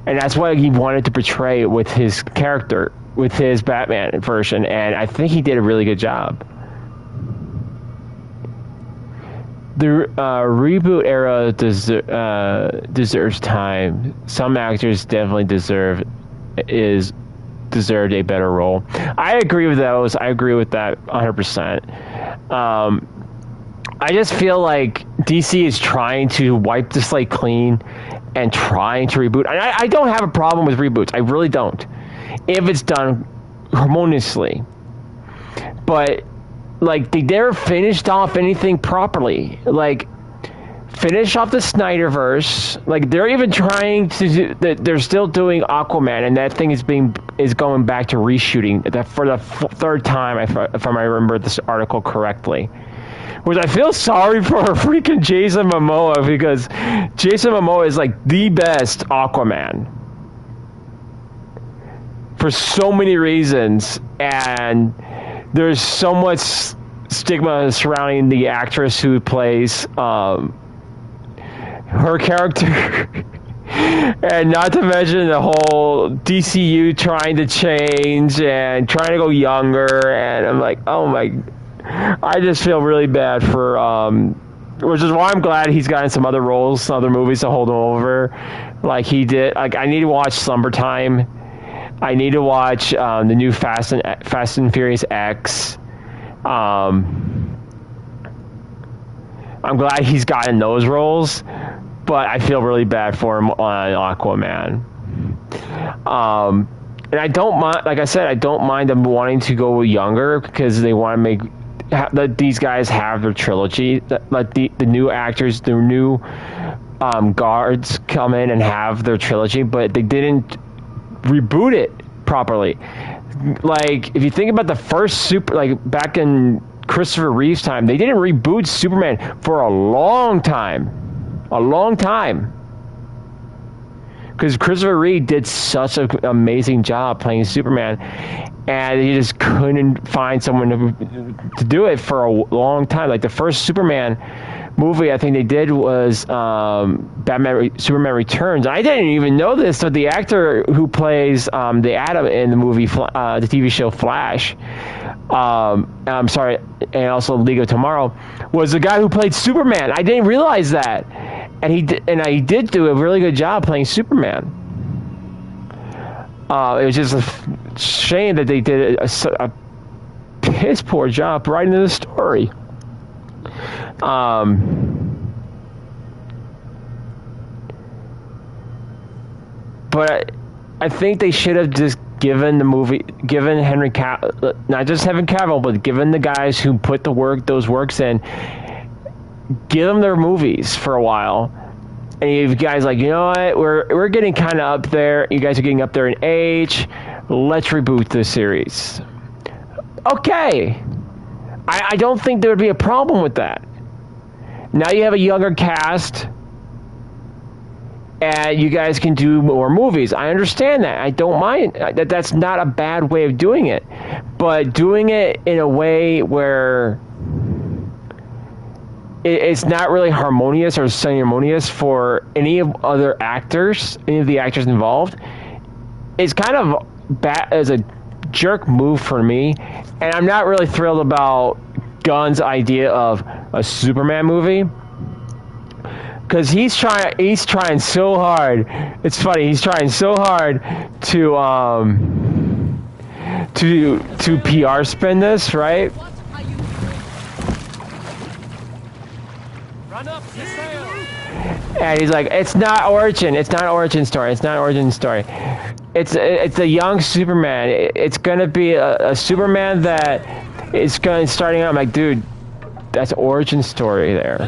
And that's what he wanted to portray with his character, with his Batman version. And I think he did a really good job. The reboot era deserves time. Some actors definitely deserved a better role. I agree with those. I agree with that 100%. I just feel like DC is trying to wipe the slate clean and trying to reboot. And I don't have a problem with reboots. I really don't, if it's done harmoniously. But like, they never finished off anything properly. Like, finish off the Snyderverse. Like, they're even trying to do, they're still doing Aquaman, and that thing is going back to reshooting for the third time, if I remember this article correctly. Which I feel sorry for freaking Jason Momoa, because Jason Momoa is like the best Aquaman for so many reasons, and there's so much stigma surrounding the actress who plays her character. And not to mention the whole DCU trying to change and trying to go younger, and I'm like, oh my, I just feel really bad for which is why I'm glad he's gotten some other roles, other movies to hold him over, like he did. Like, I need to watch Slumber Time. I need to watch the new Fast and Furious X. I'm glad he's gotten those roles, but I feel really bad for him on Aquaman. And I don't mind, like I said, I don't mind them wanting to go younger, because they want to let these guys have their trilogy. Let the new actors, the new guards come in and have their trilogy, but they didn't reboot it properly. Like, if you think about the first back in Christopher Reeve's time, they didn't reboot Superman for a long time, because Christopher Reeve did such an amazing job playing Superman, and he just couldn't find someone to do it for a long time. Like, the first Superman movie I think they did was Superman Returns. I didn't even know this, but the actor who plays the Atom in the movie, the TV show Flash, I'm sorry, and also League of Tomorrow, was the guy who played Superman. I didn't realize that, and he did do a really good job playing Superman. It was just a shame that they did a piss poor job writing the story. But I think they should have just given Henry Cavill, not just Henry Cavill, but given the guys who put those works in, give them their movies for a while. And you guys like, you know what, we're getting kind of up there. You guys are getting up there in age. Let's reboot the series. Okay. I don't think there would be a problem with that. Now you have a younger cast, and you guys can do more movies. I understand that. I don't mind. That's not a bad way of doing it. But doing it in a way where it's not really harmonious or ceremonious for any of the actors involved, is kind of bad, as a jerk move for me. And I'm not really thrilled about Gunn's idea of a Superman movie, because he's trying so hard. It's funny, he's trying so hard to PR spin this, right? Run up the sail. And he's like, it's not origin story. It's a young Superman. It's gonna be a Superman that is starting out. I'm like, dude, that's origin story there.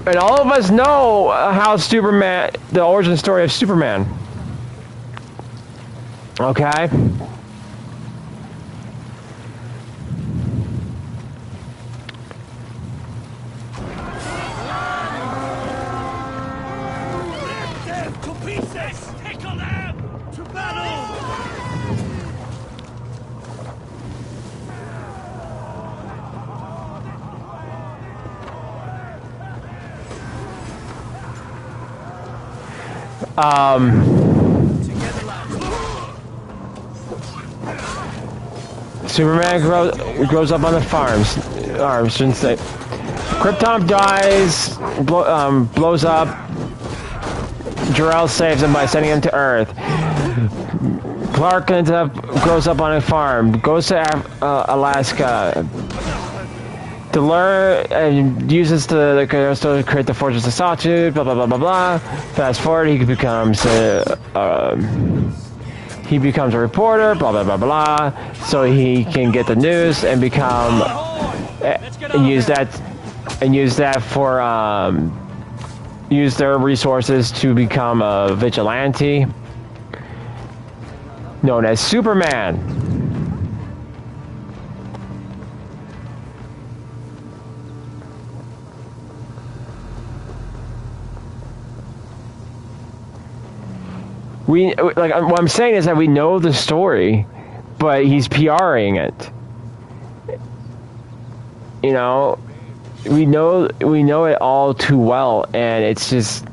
And all of us know how the origin story of Superman. Okay. To pieces! Tickle them! To battle! Superman grows up on the farms. Shouldn't say. Krypton dies, blows up. Jor-El saves him by sending him to Earth. Clark grows up on a farm, goes to Alaska to learn and uses the crystal to create the Fortress of Solitude. Blah blah blah blah blah. Fast forward, he becomes a reporter. Blah blah blah blah. So he can get the news and become use their resources to become a vigilante known as Superman. What I'm saying is that we know the story, but he's PRing it. You know, we know it all too well, and it's just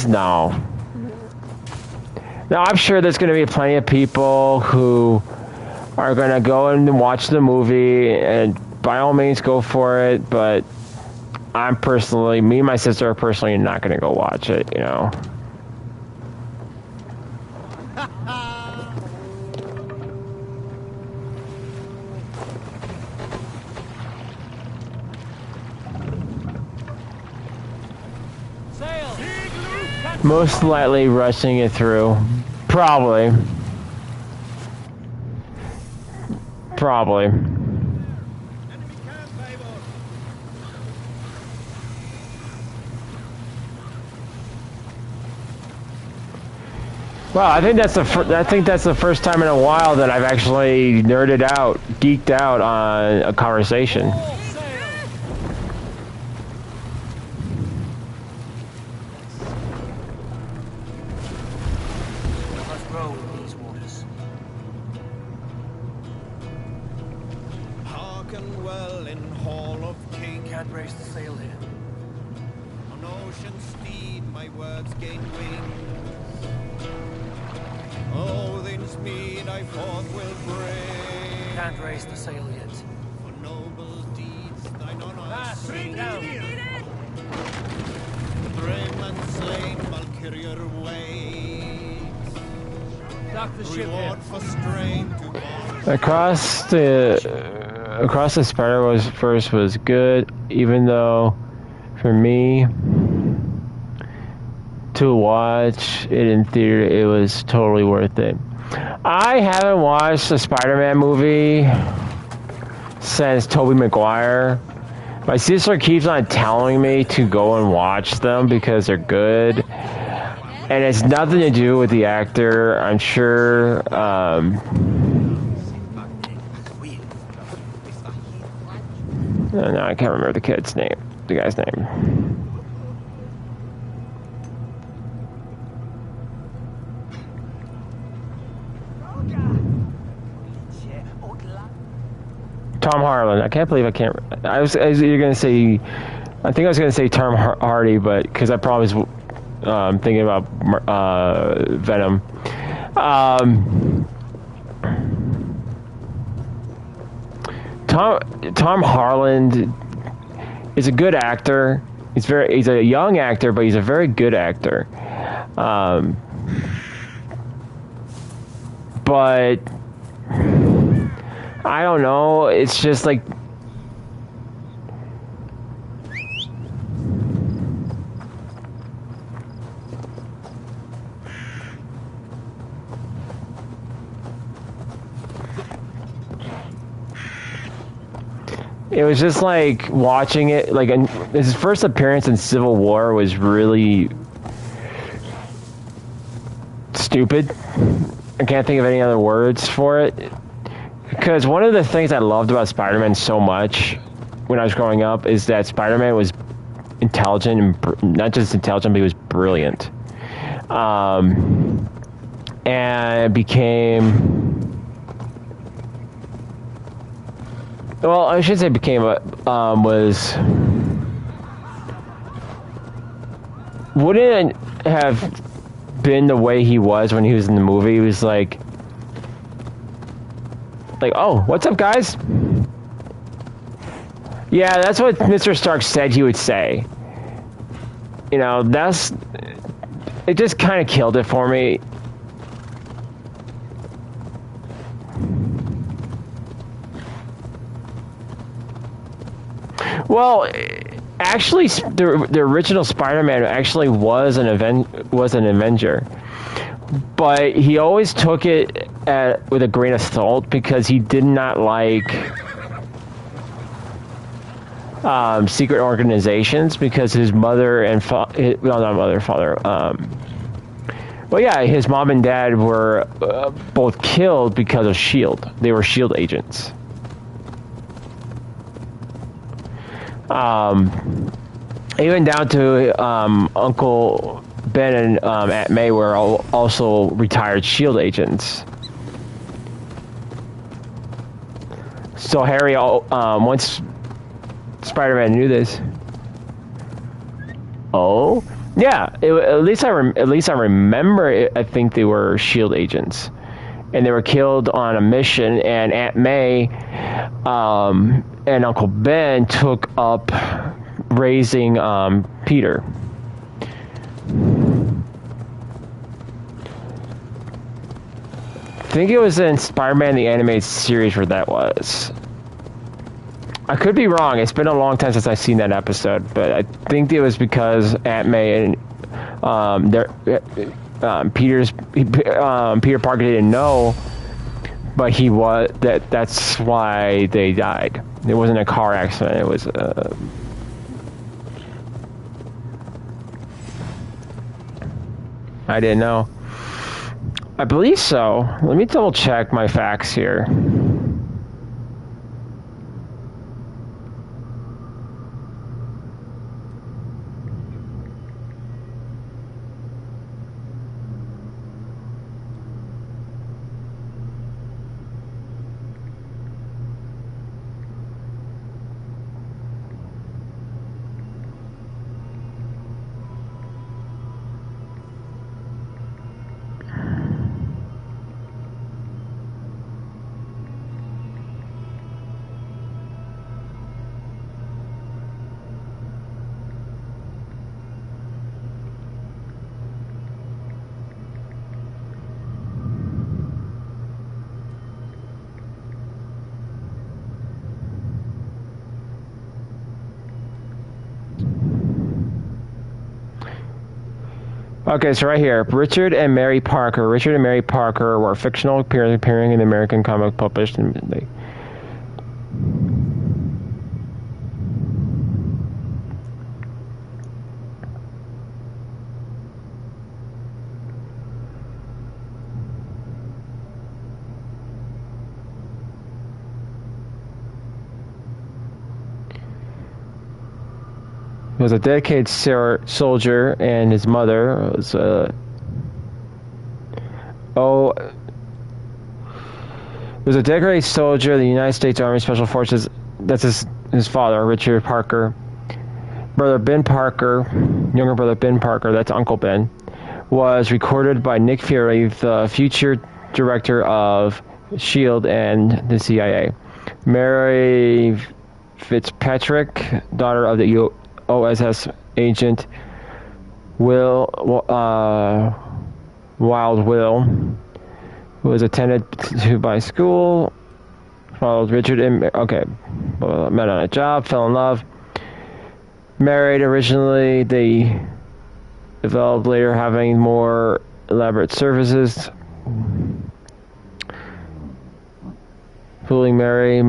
no. Now I'm sure there's going to be plenty of people who are going to go and watch the movie, and by all means go for it, but me and my sister are personally not going to go watch it, you know. Most likely rushing it through. Probably. Well, I think that's the first time in a while that I've actually geeked out on a conversation. Hearken well in Hall of King. Can't raise the sail here. On ocean steed, my words gain wings. Odin's mead I forth will bring. Can't raise the sail yet. For noble deeds thine honor sing down. Brave and slain Valkyrie waits. Dock the ship here. For strain to Across the Spider-Verse was good, even though for me to watch it in theater, it was totally worth it. I haven't watched a Spider-Man movie since Tobey Maguire. My sister keeps on telling me to go and watch them because they're good. And it's nothing to do with the actor, I'm sure. No, I can't remember the guy's name. Tom Harlan. I can't believe I can't. I was either going to say, I think I was going to say Tom Hardy, but because I probably was thinking about Venom. Tom Harlan is a good actor. He's a young actor, but he's a very good actor. but I don't know. It's just like it was just like watching it. Like his first appearance in Civil War was really stupid. I can't think of any other words for it. Because one of the things I loved about Spider-Man so much when I was growing up is that Spider-Man was intelligent, and not just intelligent, but he was brilliant. And it became... Well, I should say became was... Wouldn't it have been the way he was when he was in the movie? He was like, oh, what's up, guys? Yeah, that's what Mr. Stark said he would say. You know, it just kind of killed it for me. Well, actually, the original Spider-Man actually was an Avenger, but he always took it with a grain of salt because he did not like secret organizations, because his mother and well, yeah, his mom and dad were both killed because of S.H.I.E.L.D. They were S.H.I.E.L.D. agents. Even down to Uncle Ben and Aunt May were also retired S.H.I.E.L.D. agents. So Harry, once Spider-Man knew this. Oh, yeah. At least I remember it, I think they were S.H.I.E.L.D. agents, and they were killed on a mission. And Aunt May and Uncle Ben took up raising Peter. I think it was in Spider-Man the Animated Series where that was. I could be wrong. It's been a long time since I've seen that episode, but I think it was because Aunt May and Peter Parker didn't know, but he was that's why they died. It wasn't a car accident. It was I didn't know. I believe so. Let me double check my facts here. Okay, so right here, Richard and Mary Parker. Richard and Mary Parker were fictional appearing in the American comic published in the... He was a dedicated soldier, and his mother was was a dedicated soldier of the United States Army Special Forces. That's his father, Richard Parker. Brother Ben Parker, younger brother Ben Parker, that's Uncle Ben, was recorded by Nick Fury, the future director of S.H.I.E.L.D. and the CIA. Mary Fitzpatrick, daughter of the OSS agent Wild Will, was attended to by school. Followed Richard and okay, met on a job, fell in love, married. Originally, they developed later, having more elaborate services. Fooling Mary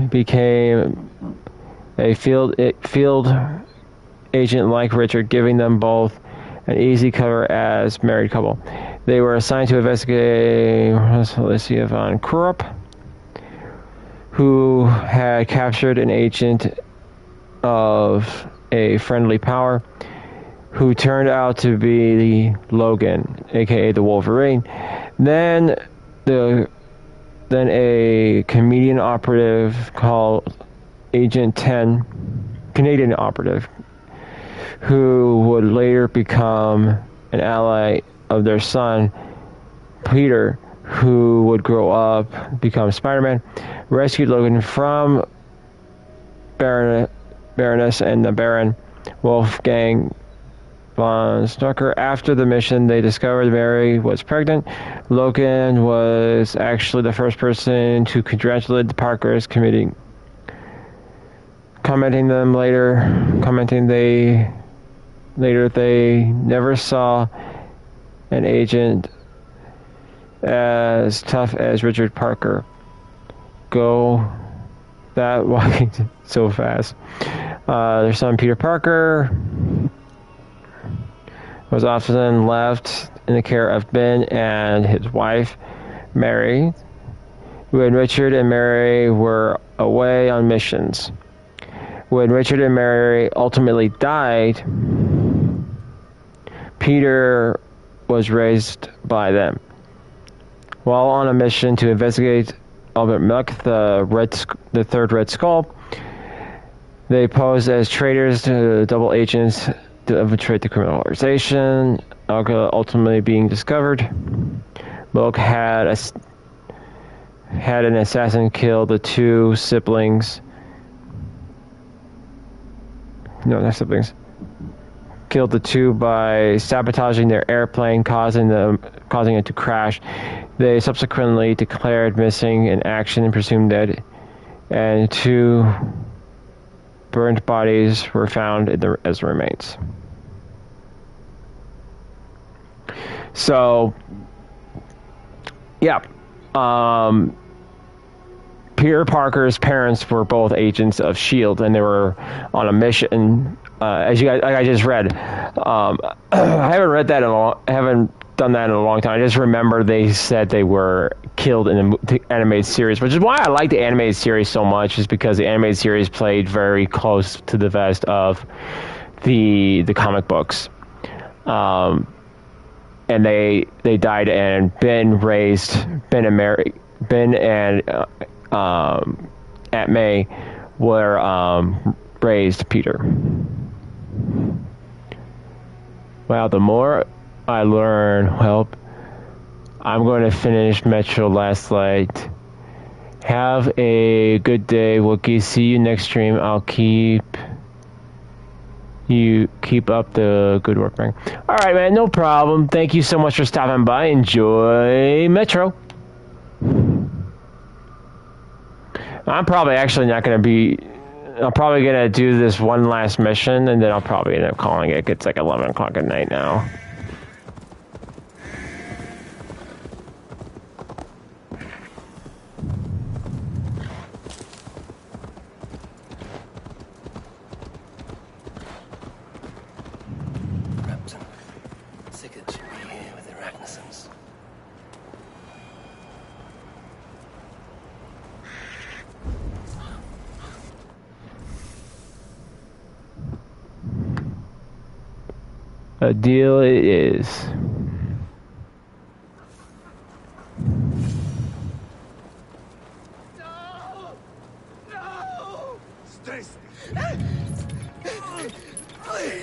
became a field agent like Richard, giving them both an easy cover as married couple. They were assigned to investigate Alicia von Krupp, who had captured an agent of a friendly power, who turned out to be Logan, aka the Wolverine. Then a Canadian operative called Agent 10, Canadian operative, who would later become an ally of their son, Peter, who would grow up, become Spider-Man, rescued Logan from Baroness and the Baron Wolfgang von Stucker. After the mission, they discovered Mary was pregnant. Logan was actually the first person to congratulate the Parkers, commenting they never saw an agent as tough as Richard Parker go that way so fast. Their son Peter Parker was often left in the care of Ben and his wife Mary, when Richard and Mary were away on missions. When Richard and Mary ultimately died, Peter was raised by them. While on a mission to investigate Albert Muck, the third Red Skull, they posed as traitors to double agents to infiltrate the criminal organization. Ultimately being discovered, Muck had an assassin kill the two siblings. No, not siblings. Killed the two by sabotaging their airplane, causing it to crash. They subsequently declared missing in action and presumed dead, and two burned bodies were found as remains. So, yeah. Peter Parker's parents were both agents of S.H.I.E.L.D., and they were on a mission. As you guys, like I just read, I haven't read that haven't done that in a long time. I just remember they said they were killed in the animated series, which is why I like the animated series so much, is because the animated series played very close to the vest of the comic books. And they died, and Ben and Aunt May were raised Peter. Wow, the more I learn, well, I'm going to finish Metro Last Light. Have a good day, Wookiee. See you next stream. I'll keep up the good work, man. All right, man, no problem. Thank you so much for stopping by. Enjoy Metro. I'm probably actually not going to be... I'm probably going to do this one last mission, and then I'll probably end up calling it. It's like 11 o'clock at night now. Sickert should be here with arachnisms. A deal it is.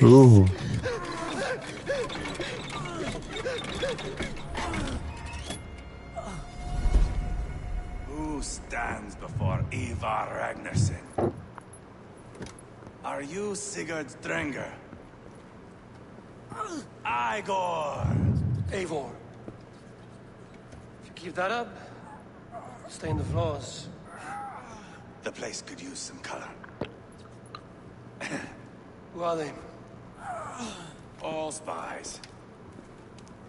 Ooh. Who stands before Ivar Ragnarsson? Are you Sigurd Strenger? Igor! Eivor, Keep that up. Stain the floors. The place could use some color. Who are they? All spies.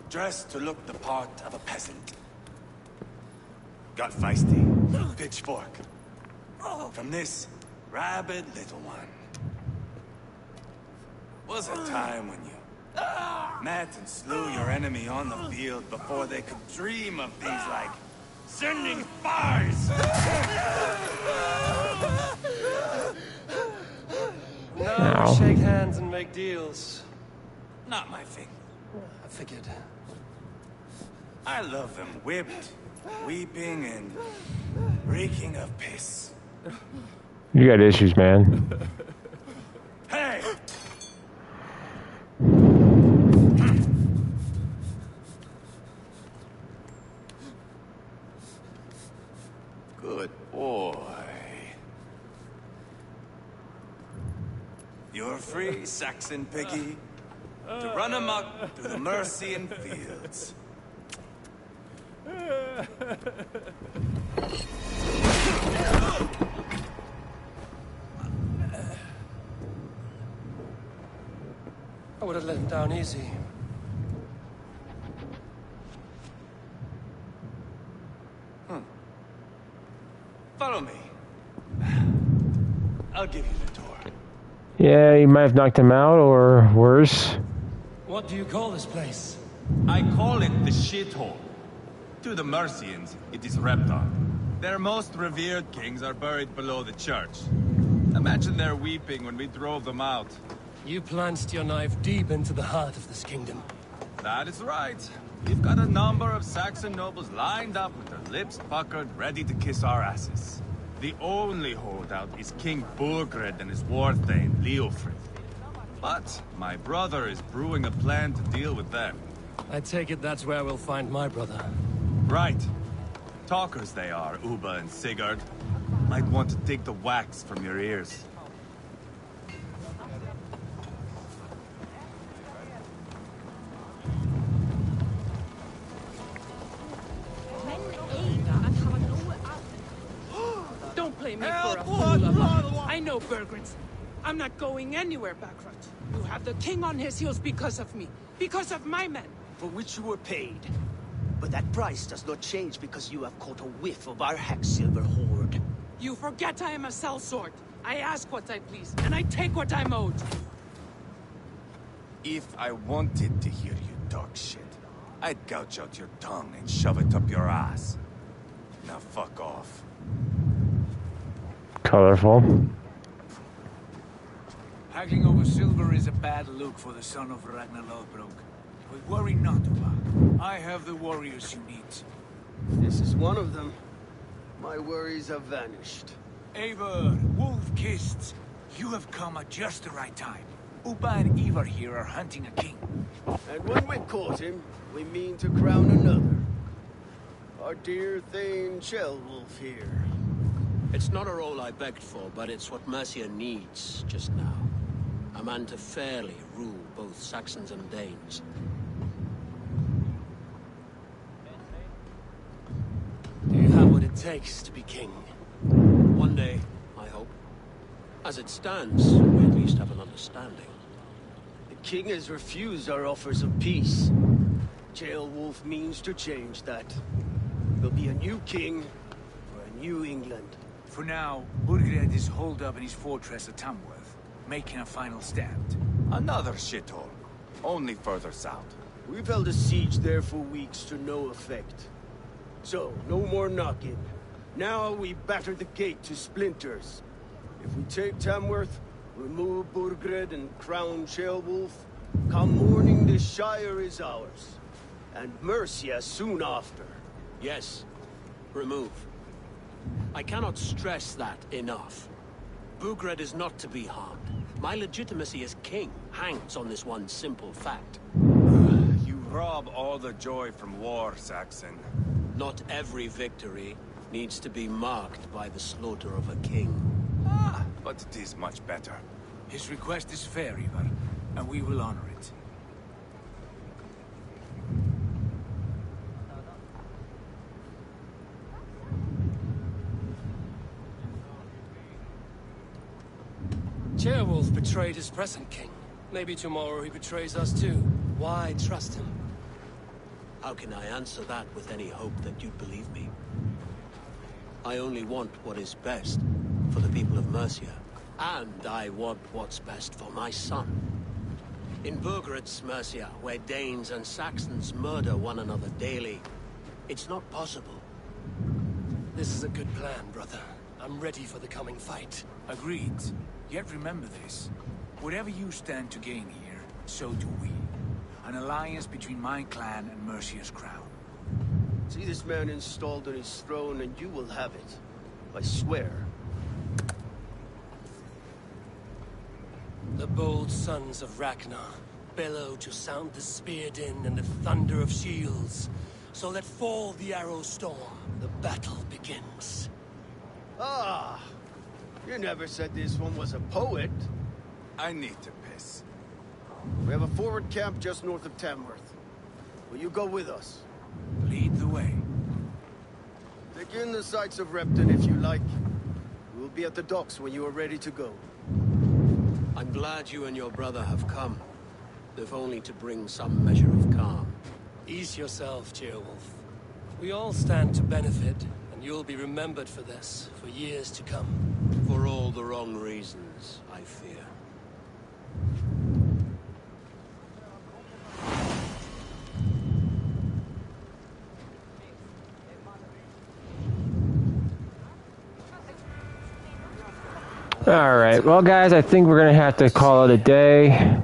Dressed to look the part of a peasant. Got feisty. Pitchfork. From this rabid little one. Was a time when you met and slew your enemy on the field before they could dream of things like sending spies! Now we shake hands and make deals. Not my thing. I figured. I love them whipped, weeping, and reeking of piss. You got issues, man. Hey! Good boy. You're free, Saxon piggy, to run amok through the Mercian fields. I would have let him down easy. Follow me. I'll give you the door. Yeah, you might have knocked him out, or worse. What do you call this place? I call it the shithole. To the Mercians, it is Repton. Their most revered kings are buried below the church. Imagine their weeping when we drove them out. You plunged your knife deep into the heart of this kingdom. That is right. We've got a number of Saxon nobles lined up with their lips puckered, ready to kiss our asses. The only holdout is King Burgred and his war-thane, Leofrid. But my brother is brewing a plan to deal with them. I take it that's where we'll find my brother. Right. Talkers they are, Uba and Sigurd. Might want to dig the wax from your ears. Don't play me for a fool. I know Burgred's. I'm not going anywhere, Backrut. You have the king on his heels because of me. Because of my men. For which you were paid. But that price does not change because you have caught a whiff of our Hacksilver hoard. You forget I am a sellsword. I ask what I please, and I take what I'm owed. If I wanted to hear you talk shit, I'd gouge out your tongue and shove it up your ass. Now fuck off. Colorful. Haggling over silver is a bad look for the son of Ragnar Lothbrok. But worry not, Uba. I have the warriors you need. This is one of them. My worries have vanished. Eivor, wolf-kissed, you have come at just the right time. Uba and Ivar here are hunting a king. And when we've caught him, we mean to crown another. Our dear Thane Shellwolf here. It's not a role I begged for, but it's what Mercia needs just now. A man to fairly rule both Saxons and Danes. Do you have what it takes to be king? One day, I hope. As it stands, we at least have an understanding. The king has refused our offers of peace. Jailwolf means to change that. There'll be a new king for a new England. For now, Burgred is holed up in his fortress at Tamworth, making a final stand. Another shithole. Only further south. We've held a siege there for weeks to no effect. So, no more knocking. Now we batter the gate to splinters. If we take Tamworth, remove Burgred and crown Shellwolf, come morning the Shire is ours. And Mercia soon after. Yes, remove. I cannot stress that enough. Burgred is not to be harmed. My legitimacy as king hangs on this one simple fact. You rob all the joy from war, Saxon. Not every victory needs to be marked by the slaughter of a king. But it is much better. His request is fair, Ivar, and we will honor it. Ceolwulf betrayed his present king. Maybe tomorrow he betrays us too. Why trust him? How can I answer that with any hope that you'd believe me? I only want what is best for the people of Mercia. And I want what's best for my son. In Burgred's Mercia, where Danes and Saxons murder one another daily, it's not possible. This is a good plan, brother. I'm ready for the coming fight. Agreed. Yet remember this. Whatever you stand to gain here, so do we. An alliance between my clan and Mercia's crown. See this man installed on his throne and you will have it. I swear. The bold sons of Ragnar bellow to sound the spear din and the thunder of shields. So let fall the arrow storm. The battle begins. Ah! You never said this one was a poet. I need to piss. We have a forward camp just north of Tamworth. Will you go with us? Lead the way. Take in the sights of Repton if you like. We'll be at the docks when you are ready to go. I'm glad you and your brother have come, if only to bring some measure of calm. Ease yourself, Ceolwulf. We all stand to benefit, and you'll be remembered for this, for years to come. For all the wrong reasons, I fear. Alright, well guys, I think we're going to have to call it a day.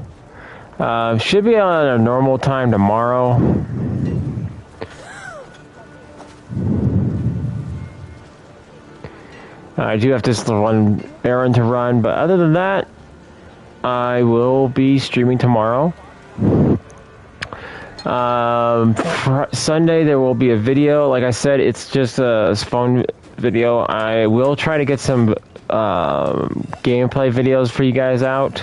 Should be on a normal time tomorrow. I do have this one errand to run, but other than that, I will be streaming tomorrow. Sunday there will be a video. Like I said, it's just a phone video. I will try to get some gameplay videos for you guys out.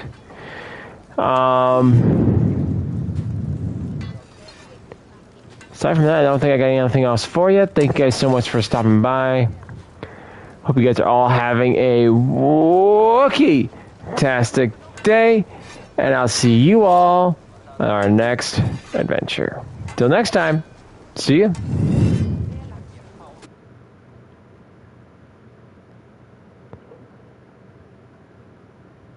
Aside from that, I don't think I got anything else for you. Thank you guys so much for stopping by. Hope you guys are all having a Wookiee-tastic day, and I'll see you all on our next adventure. Till next time, see you.